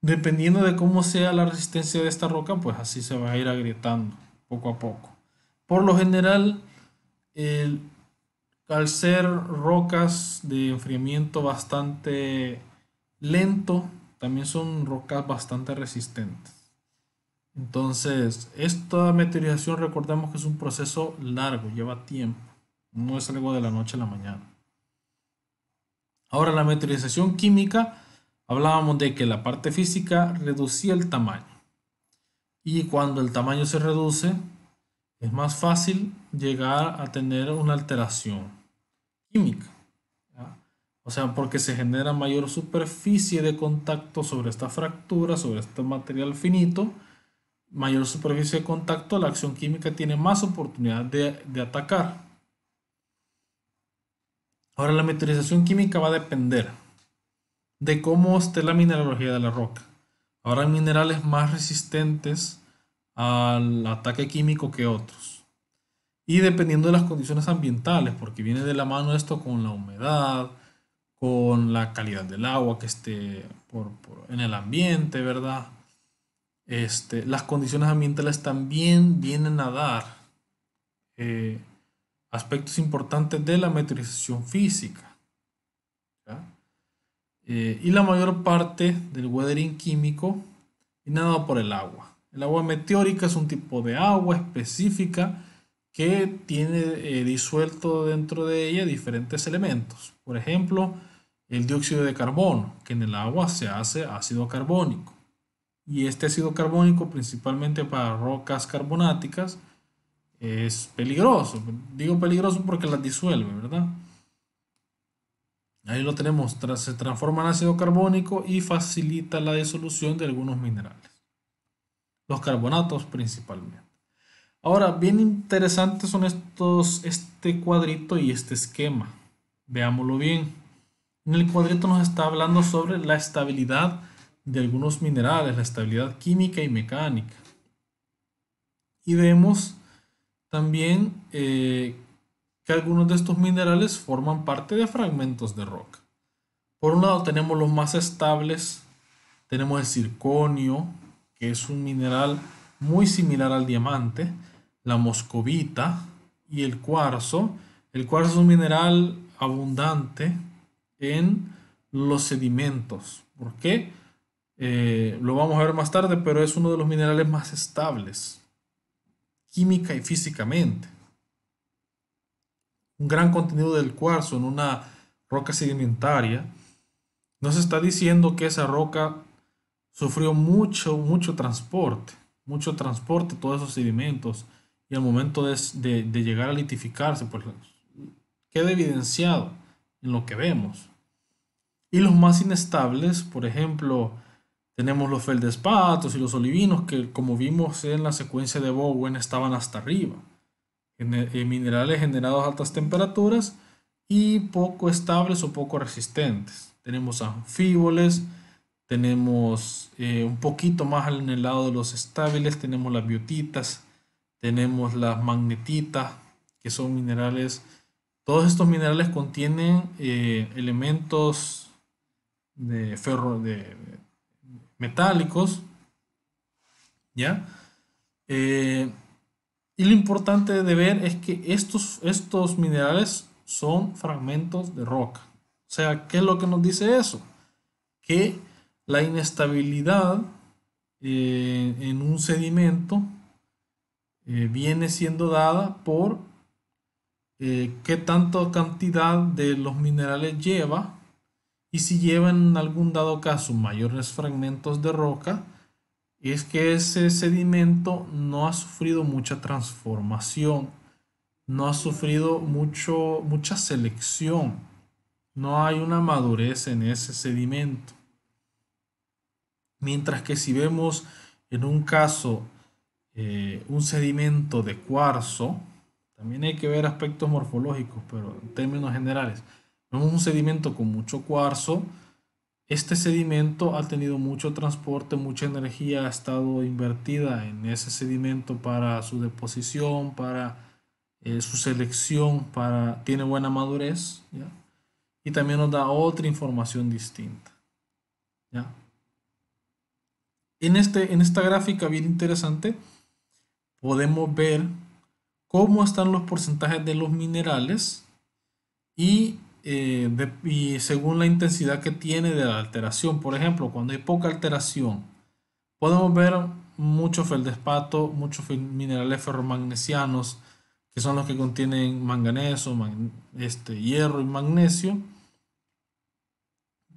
dependiendo de cómo sea la resistencia de esta roca, pues así se va a ir agrietando poco a poco. Por lo general, el- al ser rocas de enfriamiento bastante lento, también son rocas bastante resistentes. Entonces, esta meteorización, recordemos que es un proceso largo, lleva tiempo, no es algo de la noche a la mañana. Ahora, la meteorización química, hablábamos de que la parte física reducía el tamaño. Y cuando el tamaño se reduce, es más fácil llegar a tener una alteración química. ¿Ya? O sea, porque se genera mayor superficie de contacto sobre esta fractura, sobre este material finito. Mayor superficie de contacto, la acción química tiene más oportunidad de atacar. Ahora, la meteorización química va a depender de cómo esté la mineralogía de la roca. Ahora hay minerales más resistentes al ataque químico que otros. Y dependiendo de las condiciones ambientales, porque viene de la mano esto con la humedad, con la calidad del agua que esté en el ambiente, ¿verdad? Las condiciones ambientales también vienen a dar eh, aspectos importantes de la meteorización física. ¿Ya? Y la mayor parte del weathering químico viene dado por el agua. El agua meteórica es un tipo de agua específica que tiene disuelto dentro de ella diferentes elementos. Por ejemplo, el dióxido de carbono, que en el agua se hace ácido carbónico. Y este ácido carbónico, principalmente para rocas carbonáticas, es peligroso. Digo peligroso porque las disuelve, ¿verdad? Ahí lo tenemos, se transforma en ácido carbónico y facilita la disolución de algunos minerales. Los carbonatos principalmente. Ahora, bien interesantes son este cuadrito y este esquema. Veámoslo bien. En el cuadrito nos está hablando sobre la estabilidad de algunos minerales, la estabilidad química y mecánica. Y vemos también que algunos de estos minerales forman parte de fragmentos de roca. Por un lado tenemos los más estables, tenemos el circonio, que es un mineral muy similar al diamante, la moscovita y el cuarzo. El cuarzo es un mineral abundante en los sedimentos. ¿Por qué? Lo vamos a ver más tarde, pero es uno de los minerales más estables, química y físicamente. Un gran contenido del cuarzo en una roca sedimentaria nos está diciendo que esa roca sufrió mucho transporte, todos esos sedimentos, y al momento de llegar a litificarse, pues queda evidenciado en lo que vemos. Y los más inestables, por ejemplo, tenemos los feldespatos y los olivinos, que como vimos en la secuencia de Bowen estaban hasta arriba. Minerales generados a altas temperaturas y poco estables o poco resistentes. Tenemos anfíboles, tenemos un poquito más en el lado de los estables, tenemos las biotitas, tenemos las magnetitas, que son minerales Todos estos minerales contienen elementos de ferro, de metálicos, ¿ya? Eh, y lo importante de ver es que estos minerales son fragmentos de roca. O sea, ¿qué es lo que nos dice eso? Que la inestabilidad en un sedimento viene siendo dada por qué tanta cantidad de los minerales lleva, y si lleva en algún dado caso mayores fragmentos de roca, es que ese sedimento no ha sufrido mucha transformación, no ha sufrido mucha selección, no hay una madurez en ese sedimento. Mientras que si vemos en un caso un sedimento de cuarzo, también hay que ver aspectos morfológicos, pero en términos generales, vemos un sedimento con mucho cuarzo. Este sedimento ha tenido mucho transporte, mucha energía ha estado invertida en ese sedimento para su deposición, para su selección, tiene buena madurez, ¿ya? Y también nos da otra información distinta, ¿ya? En esta gráfica bien interesante podemos ver cómo están los porcentajes de los minerales y según la intensidad que tiene de la alteración. Por ejemplo, cuando hay poca alteración, podemos ver mucho feldespato, muchos minerales ferromagnesianos, que son los que contienen manganeso, hierro y magnesio.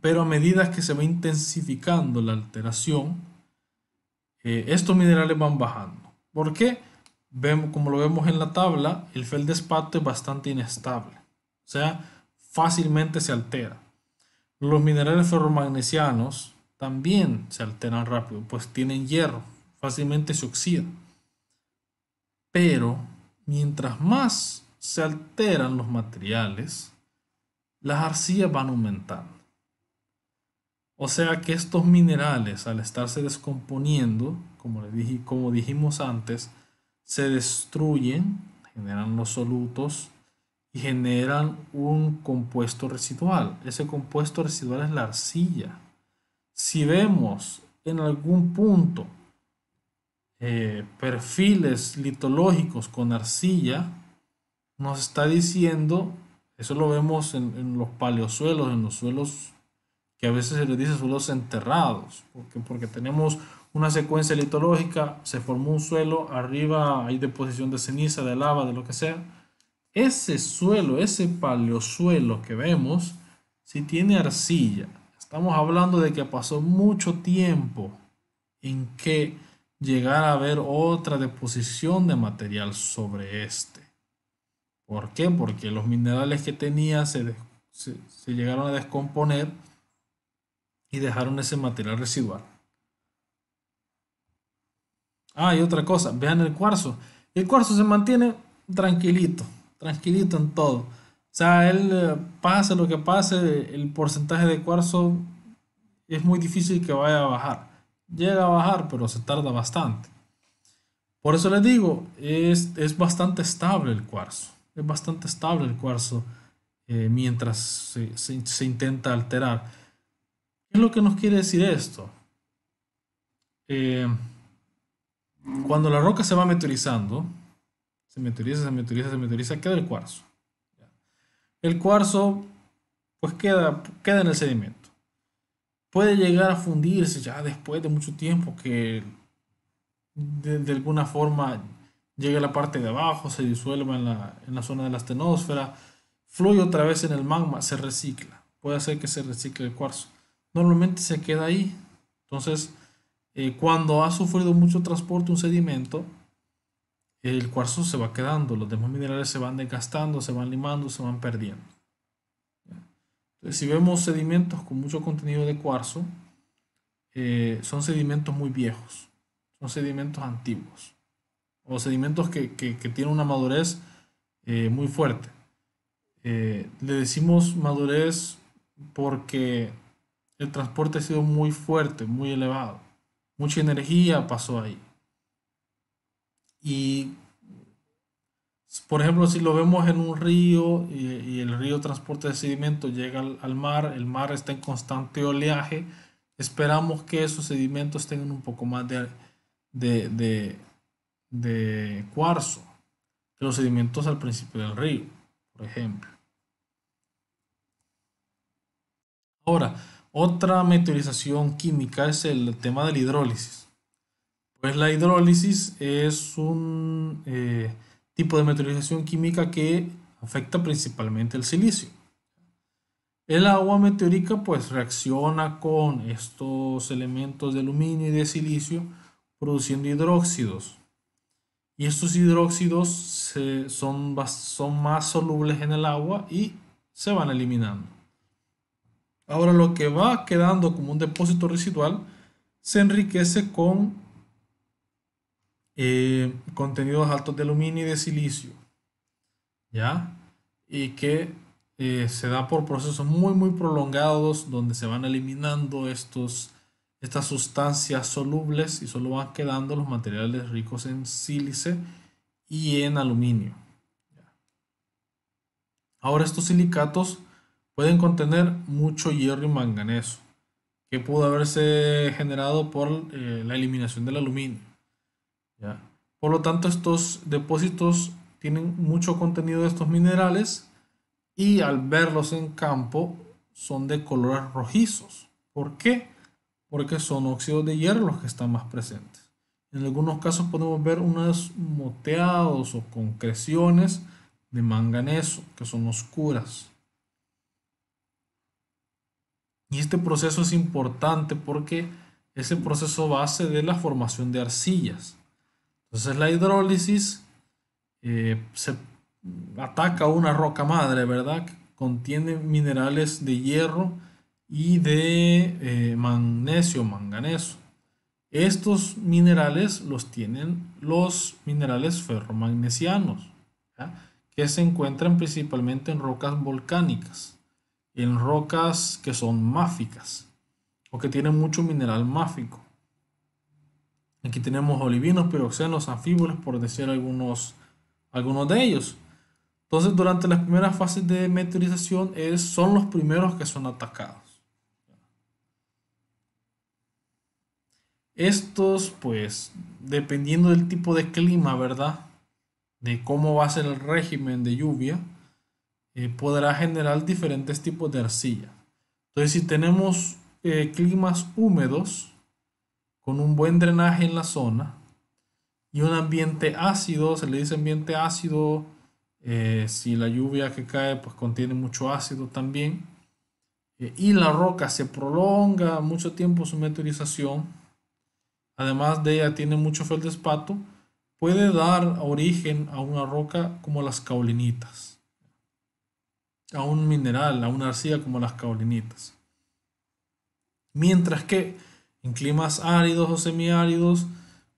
Pero a medida que se va intensificando la alteración, estos minerales van bajando. ¿Por qué? Como lo vemos en la tabla, el feldespato es bastante inestable. O sea, fácilmente se altera. Los minerales ferromagnesianos también se alteran rápido, pues tienen hierro, fácilmente se oxidan. Pero mientras más se alteran los materiales, las arcillas van aumentando. O sea que estos minerales, al estarse descomponiendo, como dijimos antes, se destruyen, generan los solutos y generan un compuesto residual. Ese compuesto residual es la arcilla. Si vemos en algún punto perfiles litológicos con arcilla, nos está diciendo, eso lo vemos en los paleosuelos, en los suelos que a veces se les dice suelos enterrados, porque tenemos una secuencia litológica, se formó un suelo, arriba hay deposición de ceniza, de lava, de lo que sea. Ese suelo, ese paleosuelo que vemos, si tiene arcilla, estamos hablando de que pasó mucho tiempo en que llegara a haber otra deposición de material sobre este. ¿Por qué? Porque los minerales que tenía se llegaron a descomponer y dejaron ese material residual. Ah, y otra cosa, vean el cuarzo. El cuarzo se mantiene tranquilito, tranquilito en todo. O sea, él pase lo que pase, el porcentaje de cuarzo es muy difícil que vaya a bajar. Llega a bajar, pero se tarda bastante. Por eso les digo, es bastante estable el cuarzo. Es bastante estable el cuarzo mientras se intenta alterar. ¿Qué es lo que nos quiere decir esto? Eh, Cuando la roca se va meteorizando, se meteoriza, queda el cuarzo. El cuarzo, pues queda en el sedimento. Puede llegar a fundirse ya después de mucho tiempo que de alguna forma llegue a la parte de abajo, se disuelva en la zona de la astenosfera, fluye otra vez en el magma, se recicla. Puede hacer que se recicle el cuarzo. Normalmente se queda ahí. Entonces, cuando ha sufrido mucho transporte un sedimento, el cuarzo se va quedando, los demás minerales se van desgastando, se van limando, se van perdiendo. Entonces, si vemos sedimentos con mucho contenido de cuarzo, son sedimentos muy viejos, son sedimentos antiguos, o sedimentos que tienen una madurez muy fuerte. Le decimos madurez porque el transporte ha sido muy fuerte, muy elevado. Mucha energía pasó ahí. Y Por ejemplo, si lo vemos en un río y el río transporta el sedimento, llega al mar, el mar está en constante oleaje, esperamos que esos sedimentos tengan un poco más de, de- de cuarzo que los sedimentos al principio del río, por ejemplo. Ahora, otra meteorización química es el tema de la hidrólisis. Pues la hidrólisis es un tipo de meteorización química que afecta principalmente el silicio. El agua meteórica pues reacciona con estos elementos de aluminio y de silicio produciendo hidróxidos. Y estos hidróxidos son más solubles en el agua y se van eliminando. Ahora lo que va quedando como un depósito residual se enriquece con contenidos altos de aluminio y de silicio, ¿ya? Y que se da por procesos muy prolongados donde se van eliminando estas sustancias solubles y solo van quedando los materiales ricos en sílice y en aluminio. Ahora estos silicatos pueden contener mucho hierro y manganeso, que pudo haberse generado por la eliminación del aluminio. ¿Ya? Por lo tanto, estos depósitos tienen mucho contenido de estos minerales y al verlos en campo son de colores rojizos. ¿Por qué? Porque son óxidos de hierro los que están más presentes. En algunos casos podemos ver unos moteados o concreciones de manganeso que son oscuras. Y este proceso es importante porque es el proceso base de la formación de arcillas. Entonces la hidrólisis se ataca a una roca madre, ¿verdad? Que contiene minerales de hierro y de magnesio, manganeso. Estos minerales los tienen los minerales ferromagnesianos, ¿ya? Que se encuentran principalmente en rocas volcánicas, en rocas que son máficas o que tienen mucho mineral máfico. Aquí tenemos olivinos, piroxenos, anfíboles, por decir algunos de ellos. Entonces, durante las primeras fases de meteorización son los primeros que son atacados. Estos, pues, dependiendo del tipo de clima, ¿verdad? De cómo va a ser el régimen de lluvia, podrá generar diferentes tipos de arcilla. Entonces, si tenemos climas húmedos, con un buen drenaje en la zona, y un ambiente ácido, se le dice ambiente ácido, si la lluvia que cae pues contiene mucho ácido también, y la roca se prolonga mucho tiempo su meteorización, además de ella tiene mucho feldespato, puede dar origen a una roca como las caolinitas, a un mineral, a una arcilla como las caolinitas. Mientras que en climas áridos o semiáridos,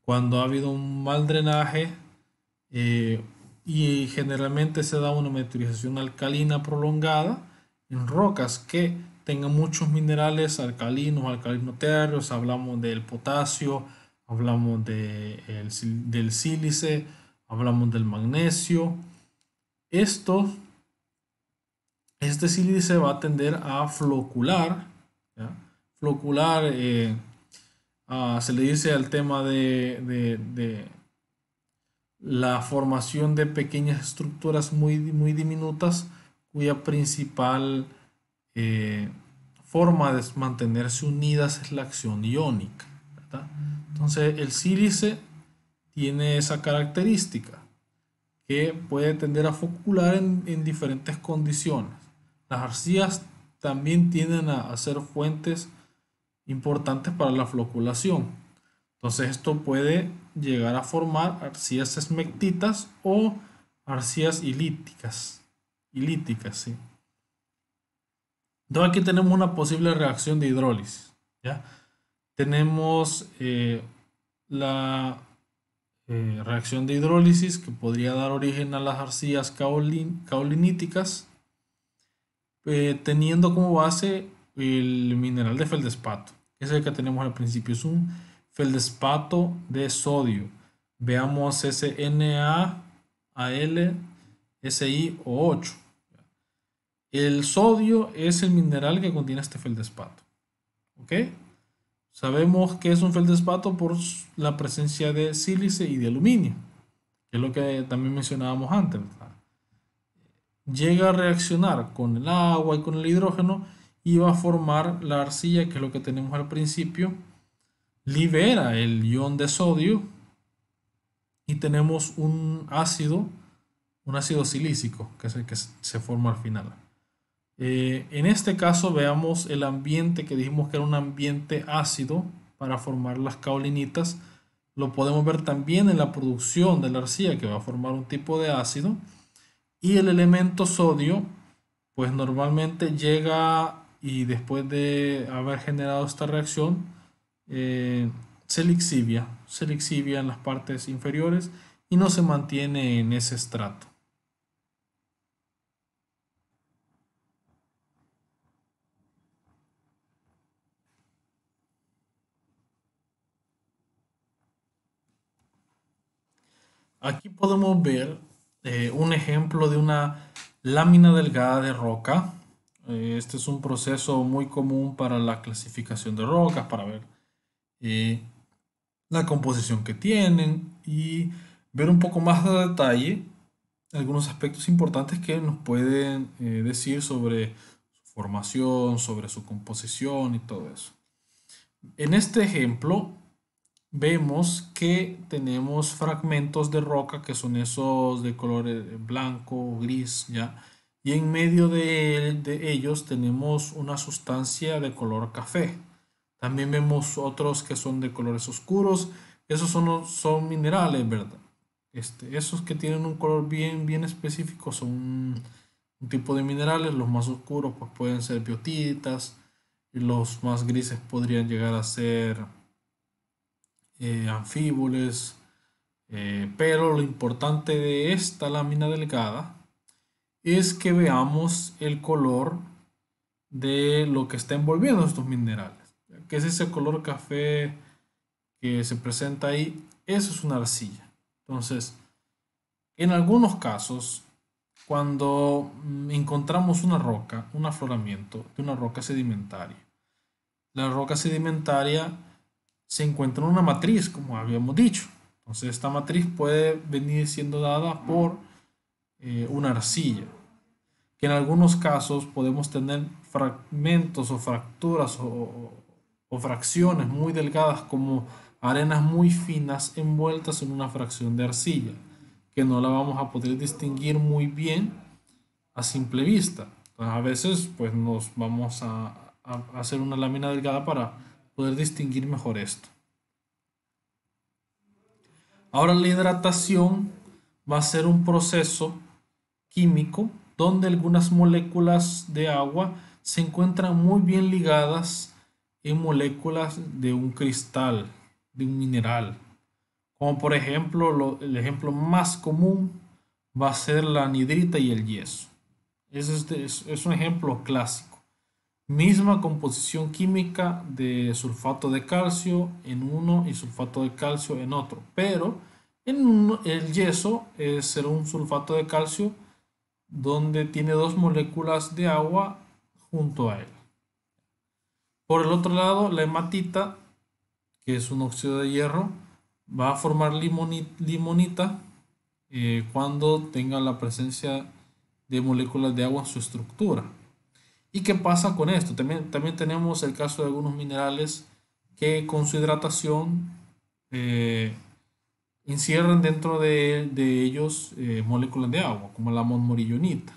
cuando ha habido un mal drenaje, eh, y generalmente se da una meteorización alcalina prolongada en rocas que tengan muchos minerales alcalinos, alcalinoterrios, hablamos del potasio, hablamos del sílice, hablamos del magnesio. Esto, este sílice va a tender a flocular, ¿ya? Flocular, se le dice al tema de la formación de pequeñas estructuras muy diminutas cuya principal eh, forma de mantenerse unidas es la acción iónica, ¿verdad? Entonces el sílice tiene esa característica que puede tender a focular en diferentes condiciones. Las arcillas también tienden a ser fuentes importantes para la floculación. Entonces esto puede llegar a formar arcillas esmectitas o arcillas ilíticas. Ilíticas, sí. Entonces aquí tenemos una posible reacción de hidrólisis, ¿ya? Tenemos la reacción de hidrólisis que podría dar origen a las arcillas caoliníticas, teniendo como base el mineral de feldespato. Es el que tenemos al principio, es un feldespato de sodio. Veamos ese Na AlSiO8. El sodio es el mineral que contiene este feldespato. ¿Ok? Sabemos que es un feldespato por la presencia de sílice y de aluminio, que es lo que también mencionábamos antes, ¿verdad? Llega a reaccionar con el agua y con el hidrógeno y va a formar la arcilla, que es lo que tenemos al principio. Libera el ion de sodio y tenemos un ácido silícico, que es el que se forma al final. En este caso veamos el ambiente que dijimos que era un ambiente ácido para formar las caolinitas. Lo podemos ver también en la producción de la arcilla, que va a formar un tipo de ácido. Y el elemento sodio, pues normalmente llega y después de haber generado esta reacción, eh, se lixivia en las partes inferiores y no se mantiene en ese estrato. Aquí podemos ver un ejemplo de una lámina delgada de roca. Este es un proceso muy común para la clasificación de rocas, para ver eh, la composición que tienen y ver un poco más de detalle algunos aspectos importantes que nos pueden decir sobre su formación, sobre su composición y todo eso. En este ejemplo vemos que tenemos fragmentos de roca que son esos de color blanco, gris, ¿ya? Y en medio de ellos tenemos una sustancia de color café. También vemos otros que son de colores oscuros. Esos son minerales, ¿verdad? Esos que tienen un color bien específico son un tipo de minerales. Los más oscuros pues, pueden ser biotitas. Y los más grises podrían llegar a ser anfíboles. Pero lo importante de esta lámina delgada es que veamos el color de lo que está envolviendo estos minerales. Que es ese color café que se presenta ahí, eso es una arcilla. Entonces, en algunos casos, cuando encontramos una roca, un afloramiento de una roca sedimentaria, la roca sedimentaria se encuentra en una matriz, como habíamos dicho. Entonces, esta matriz puede venir siendo dada por una arcilla, que en algunos casos podemos tener fragmentos o fracturas o fracciones muy delgadas como arenas muy finas envueltas en una fracción de arcilla, que no la vamos a poder distinguir muy bien a simple vista. Entonces, a veces pues nos vamos a hacer una lámina delgada para poder distinguir mejor esto. Ahora la hidratación va a ser un proceso químico donde algunas moléculas de agua se encuentran muy bien ligadas en moléculas de un cristal, de un mineral. Como por ejemplo, el ejemplo más común va a ser la anhidrita y el yeso. Es un ejemplo clásico. Misma composición química de sulfato de calcio en uno y sulfato de calcio en otro, pero el yeso es un sulfato de calcio donde tiene dos moléculas de agua junto a él. Por el otro lado, la hematita, que es un óxido de hierro, va a formar limonita cuando tenga la presencia de moléculas de agua en su estructura. ¿Y qué pasa con esto? También tenemos el caso de algunos minerales que con su hidratación encierran dentro de ellos moléculas de agua, como la montmorillonita.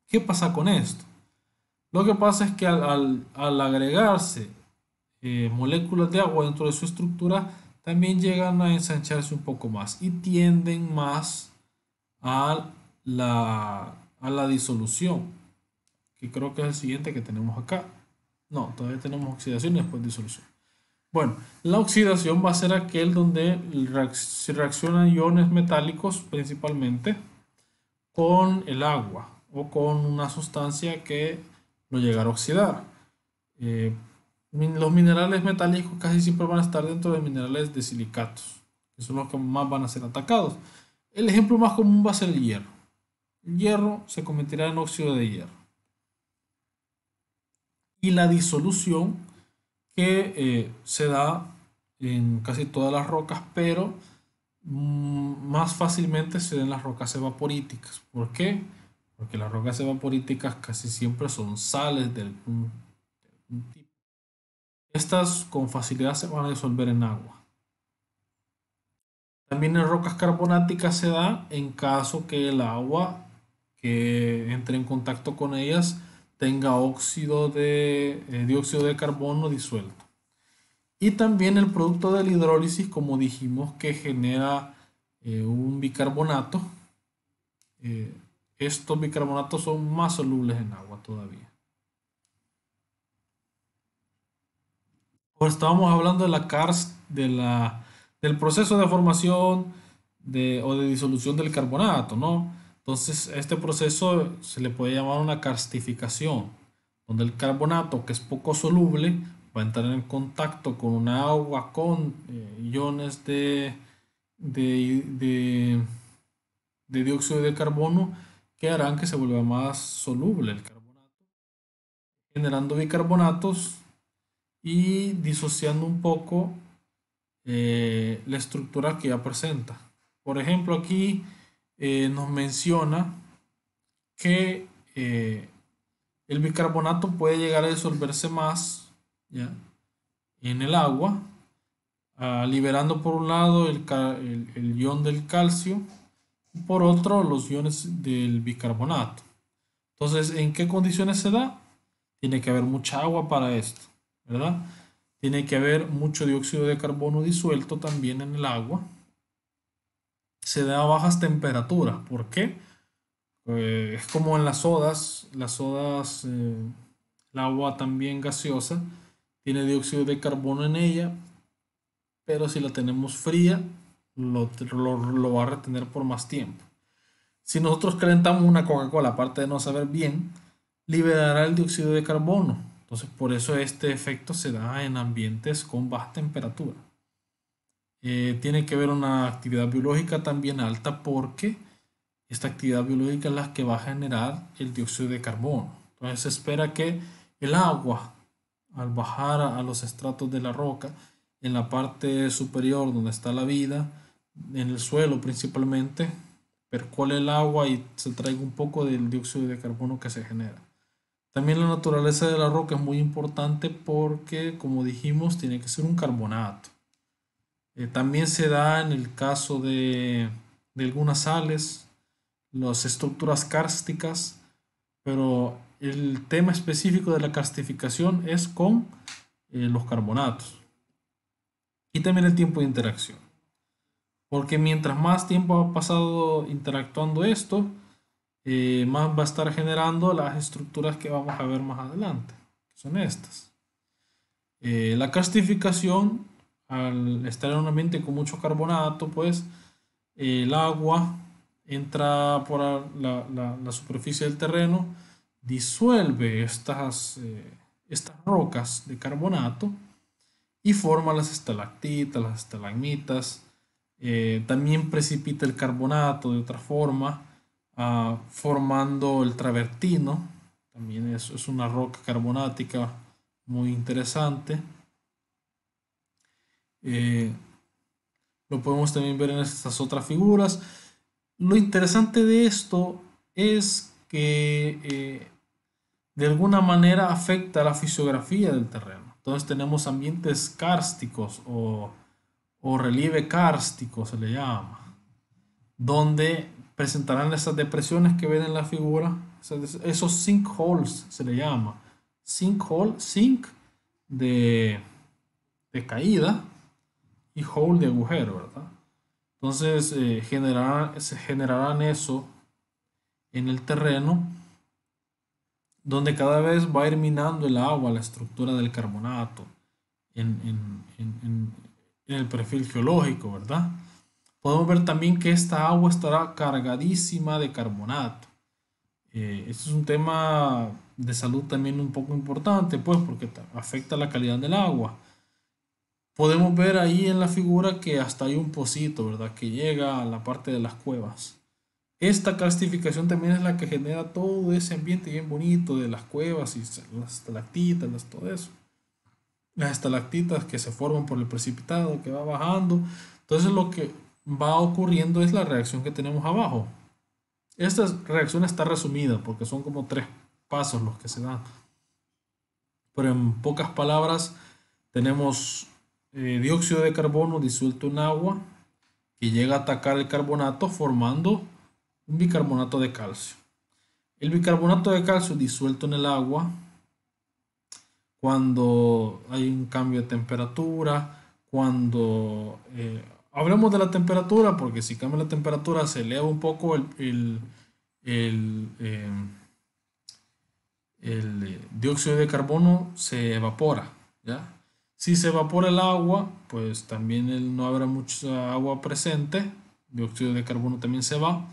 ¿Qué pasa con esto? Lo que pasa es que al agregarse moléculas de agua dentro de su estructura, también llegan a ensancharse un poco más y tienden más a la disolución, que creo que es el siguiente que tenemos acá. No, todavía tenemos oxidación y después disolución. Bueno, la oxidación va a ser aquel donde se reaccionan iones metálicos principalmente con el agua o con una sustancia que lo llega a oxidar. Los minerales metálicos casi siempre van a estar dentro de minerales de silicatos, que son los que más van a ser atacados. El ejemplo más común va a ser el hierro. El hierro se convertirá en óxido de hierro. Y la disolución que se da en casi todas las rocas, pero más fácilmente se da en las rocas evaporíticas. ¿Por qué? Porque las rocas evaporíticas casi siempre son sales de algún tipo. Estas con facilidad se van a disolver en agua. También en rocas carbonáticas se da en caso que el agua que entre en contacto con ellas tenga dióxido de carbono disuelto. Y también el producto de la hidrólisis, como dijimos, que genera un bicarbonato. Eh, Estos bicarbonatos son más solubles en agua todavía. Pues estábamos hablando de la CARS, del proceso de formación o de disolución del carbonato, ¿no? Entonces, este proceso se le puede llamar una karstificación, donde el carbonato, que es poco soluble, va a entrar en contacto con una agua con iones de, de- de dióxido de carbono que harán que se vuelva más soluble el carbonato, generando bicarbonatos y disociando un poco la estructura que ya presenta. Por ejemplo, aquí nos menciona que el bicarbonato puede llegar a disolverse más, ¿ya?, en el agua, liberando por un lado el ion del calcio y por otro los iones del bicarbonato. Entonces, ¿en qué condiciones se da? Tiene que haber mucha agua para esto, ¿verdad? Tiene que haber mucho dióxido de carbono disuelto también en el agua. Se da a bajas temperaturas. ¿Por qué? Es como en las sodas, el agua también gaseosa tiene dióxido de carbono en ella, pero si la tenemos fría, lo va a retener por más tiempo. Si nosotros calentamos una Coca-Cola, aparte de no saber bien, liberará el dióxido de carbono. Entonces, por eso este efecto se da en ambientes con baja temperatura. Tiene que ver una actividad biológica también alta porque esta actividad biológica es la que va a generar el dióxido de carbono. Entonces, se espera que el agua, al bajar a los estratos de la roca, en la parte superior donde está la vida, en el suelo principalmente, percole el agua y se traiga un poco del dióxido de carbono que se genera. También la naturaleza de la roca es muy importante porque, como dijimos, tiene que ser un carbonato. También se da en el caso de algunas sales, las estructuras kársticas, pero el tema específico de la karstificación es con los carbonatos y también el tiempo de interacción. Porque mientras más tiempo ha pasado interactuando esto, más va a estar generando las estructuras que vamos a ver más adelante, que son estas. La karstificación, al estar en un ambiente con mucho carbonato, pues el agua entra por la superficie del terreno, disuelve estas rocas de carbonato y forma las estalactitas, las estalagmitas. También precipita el carbonato de otra forma, formando el travertino. También es una roca carbonática muy interesante. Eh, lo podemos también ver en estas otras figuras. Lo interesante de esto es que de alguna manera afecta la fisiografía del terreno. Entonces tenemos ambientes kársticos o relieve kárstico se le llama, donde presentarán esas depresiones que ven en la figura, esos sinkholes se le llama. Sinkhole, sink de, de caída y hole de agujero, ¿verdad? Entonces se generarán eso en el terreno, donde cada vez va a ir minando el agua la estructura del carbonato en el perfil geológico, ¿verdad? Podemos ver también que esta agua estará cargadísima de carbonato. Este es un tema de salud también un poco importante, pues, porque afecta la calidad del agua. Podemos ver ahí en la figura que hasta hay un pocito, ¿verdad? Que llega a la parte de las cuevas. Esta calcificación también es la que genera todo ese ambiente bien bonito de las cuevas y las estalactitas, todo eso. Las estalactitas que se forman por el precipitado que va bajando. Entonces lo que va ocurriendo es la reacción que tenemos abajo. Esta reacción está resumida porque son como 3 pasos los que se dan. Pero en pocas palabras tenemos dióxido de carbono disuelto en agua que llega a atacar el carbonato formando un bicarbonato de calcio. El bicarbonato de calcio disuelto en el agua cuando hay un cambio de temperatura, cuando hablemos de la temperatura, porque si cambia la temperatura se eleva un poco el, eh, el dióxido de carbono, se evapora, ¿ya? Si se evapora el agua, pues también no habrá mucha agua presente, dióxido de carbono también se va,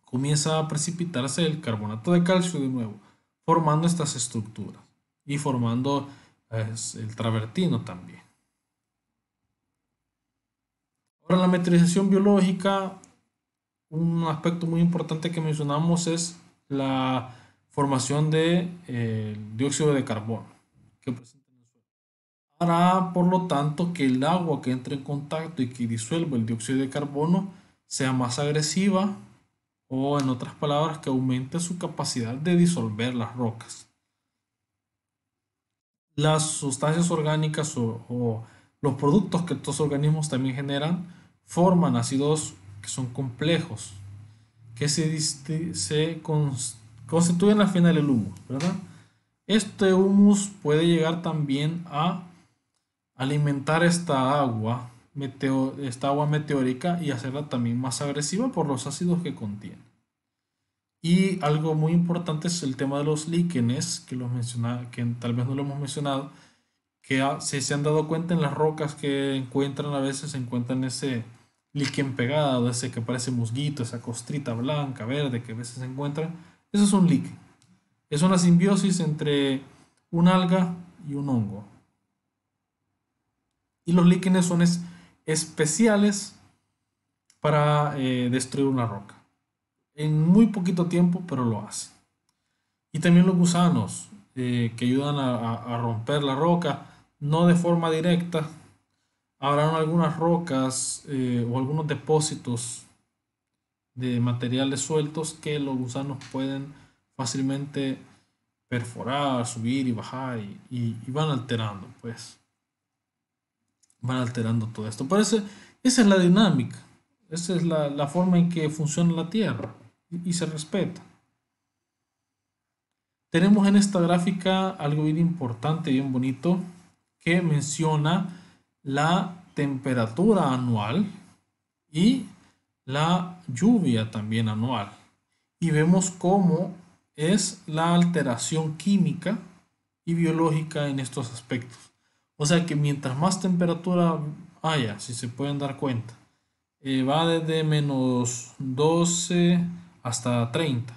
comienza a precipitarse el carbonato de calcio de nuevo, formando estas estructuras y formando el travertino también. Ahora, la meteorización biológica, un aspecto muy importante que mencionamos es la formación de dióxido de carbono que presenta en el suelo. Hará, por lo tanto, que el agua que entre en contacto y que disuelva el dióxido de carbono sea más agresiva, o en otras palabras, que aumente su capacidad de disolver las rocas. Las sustancias orgánicas o los productos que estos organismos también generan forman ácidos que son complejos, que se constituyen al final el humus, ¿verdad? Este humus puede llegar también a alimentar esta agua meteórica y hacerla también más agresiva por los ácidos que contiene. Y algo muy importante es el tema de los líquenes, que tal vez no lo hemos mencionado, que se han dado cuenta en las rocas que encuentran, a veces se encuentran ese líquen pegado, ese que parece musguito, esa costrita blanca, verde que a veces se encuentran. Eso es un líquen. Es una simbiosis entre un alga y un hongo. Y los líquenes son especiales para destruir una roca. En muy poquito tiempo, pero lo hacen. Y también los gusanos, que ayudan a romper la roca, no de forma directa. Habrán algunas rocas o algunos depósitos de materiales sueltos que los gusanos pueden fácilmente perforar, subir y bajar y van alterando, pues. Van alterando todo esto. Pero esa es la dinámica. Esa es la forma en que funciona la Tierra y se respeta. Tenemos en esta gráfica algo bien importante, bien bonito, que menciona la temperatura anual y la lluvia también anual. Y vemos cómo es la alteración química y biológica en estos aspectos. O sea que mientras más temperatura haya, si se pueden dar cuenta, va desde -12 hasta 30.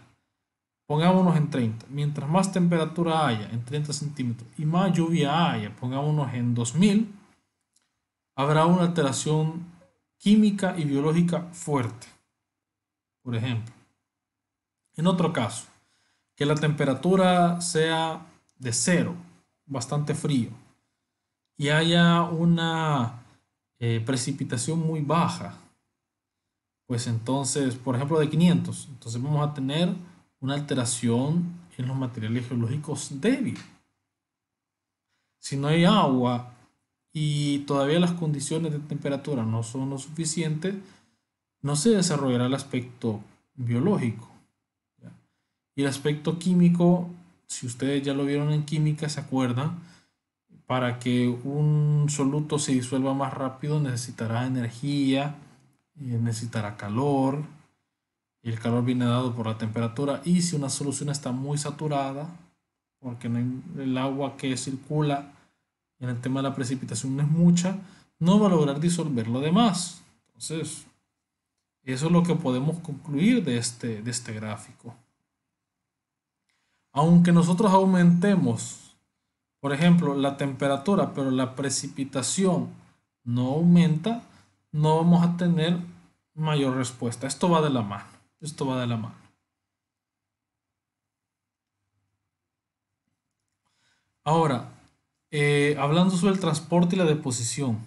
Pongámonos en 30. Mientras más temperatura haya, en 30 centímetros, y más lluvia haya, pongámonos en 2000, habrá una alteración química y biológica fuerte. Por ejemplo, en otro caso, que la temperatura sea de 0, bastante frío, y haya una precipitación muy baja, pues entonces, por ejemplo, de 500, entonces vamos a tener una alteración en los materiales geológicos débil. Si no hay agua y todavía las condiciones de temperatura no son lo suficientes, no se desarrollará el aspecto biológico, ¿ya? Y el aspecto químico, si ustedes ya lo vieron en química, se acuerdan, para que un soluto se disuelva más rápido necesitará energía, necesitará calor. Y el calor viene dado por la temperatura. Y si una solución está muy saturada, porque el agua que circula en el tema de la precipitación no es mucha, no va a lograr disolver lo demás. Entonces, eso es lo que podemos concluir de este gráfico. Aunque nosotros aumentemos, por ejemplo, la temperatura, pero la precipitación no aumenta, no vamos a tener mayor respuesta. Esto va de la mano. Esto va de la mano. Ahora, hablando sobre el transporte y la deposición,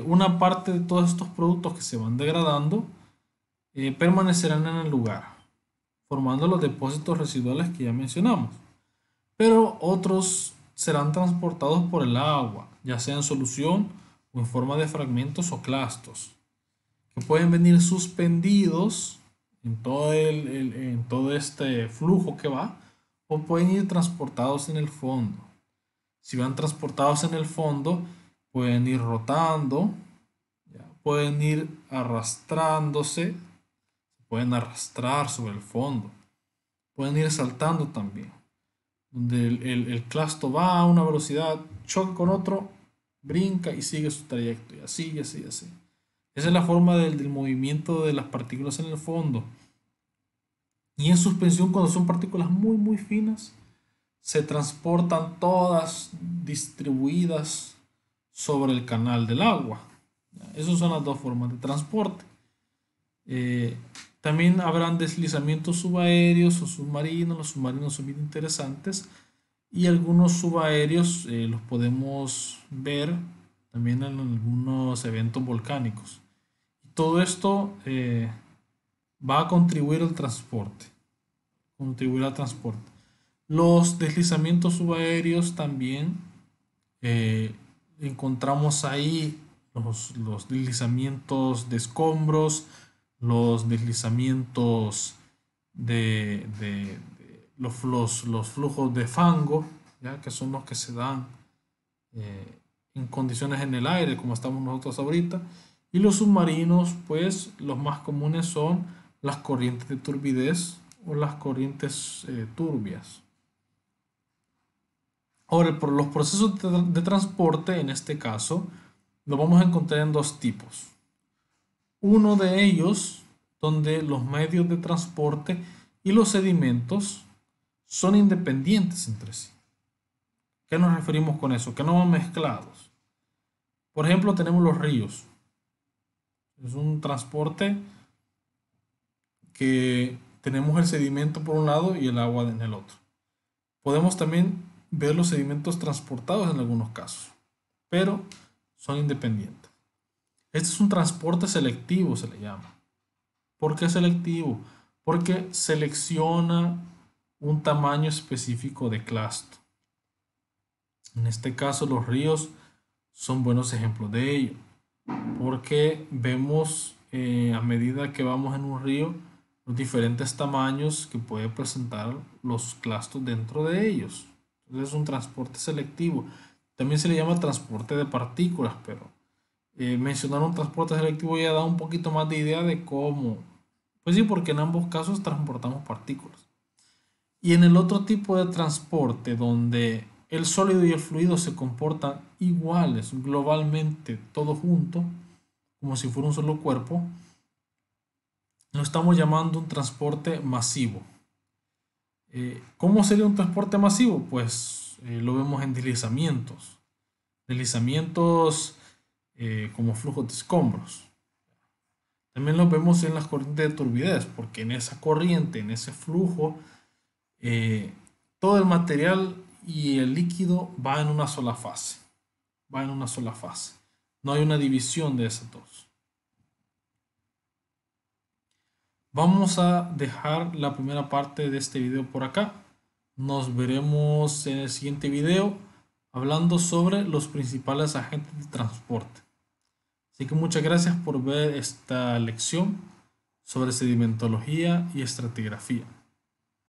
una parte de todos estos productos que se van degradando permanecerán en el lugar, formando los depósitos residuales que ya mencionamos. Pero otros serán transportados por el agua, ya sea en solución o en forma de fragmentos o clastos, que pueden venir suspendidos en todo este flujo que va, o pueden ir transportados en el fondo. Si van transportados en el fondo, pueden ir rotando, ¿ya? Pueden ir arrastrándose, pueden arrastrar sobre el fondo, pueden ir saltando también, donde el clasto va a una velocidad, choca con otro, brinca y sigue su trayecto, y así, y así, y así. Esa es la forma del movimiento de las partículas en el fondo. Y en suspensión, cuando son partículas muy, muy finas, se transportan todas distribuidas sobre el canal del agua. Esas son las dos formas de transporte. Eh, También habrán deslizamientos subaéreos o submarinos. Los submarinos son bien interesantes. Y algunos subaéreos los podemos ver también en algunos eventos volcánicos. Todo esto va a contribuir al transporte. Contribuir al transporte. Los deslizamientos subaéreos también encontramos ahí los deslizamientos de escombros, los deslizamientos de los flujos de fango, ¿ya? Que son los que se dan en condiciones en el aire, como estamos nosotros ahorita. Y los submarinos, pues los más comunes son las corrientes de turbidez o las corrientes turbias. Ahora, por los procesos de transporte, en este caso, lo vamos a encontrar en dos tipos. Uno de ellos, donde los medios de transporte y los sedimentos son independientes entre sí. ¿Qué nos referimos con eso? Que no van mezclados. Por ejemplo, tenemos los ríos. Es un transporte que tenemos el sedimento por un lado y el agua en el otro. Podemos también ver los sedimentos transportados en algunos casos, pero son independientes. Este es un transporte selectivo, se le llama. ¿Por qué selectivo? Porque selecciona un tamaño específico de clasto. En este caso, los ríos son buenos ejemplos de ello, porque vemos a medida que vamos en un río los diferentes tamaños que puede presentar los clastos dentro de ellos. Entonces es un transporte selectivo. También se le llama transporte de partículas, pero mencionar un transporte selectivo ya da un poquito más de idea de cómo. Pues sí, porque en ambos casos transportamos partículas. Y en el otro tipo de transporte, donde el sólido y el fluido se comportan iguales globalmente, todo junto, como si fuera un solo cuerpo, lo estamos llamando un transporte masivo. ¿Cómo sería un transporte masivo? Pues lo vemos en deslizamientos. Deslizamientos como flujos de escombros. También lo vemos en las corrientes de turbidez, porque en esa corriente, en ese flujo, todo el material y el líquido va en una sola fase. Va en una sola fase. No hay una división de esas dos. Vamos a dejar la primera parte de este video por acá. Nos veremos en el siguiente video hablando sobre los principales agentes de transporte. Así que muchas gracias por ver esta lección sobre sedimentología y estratigrafía.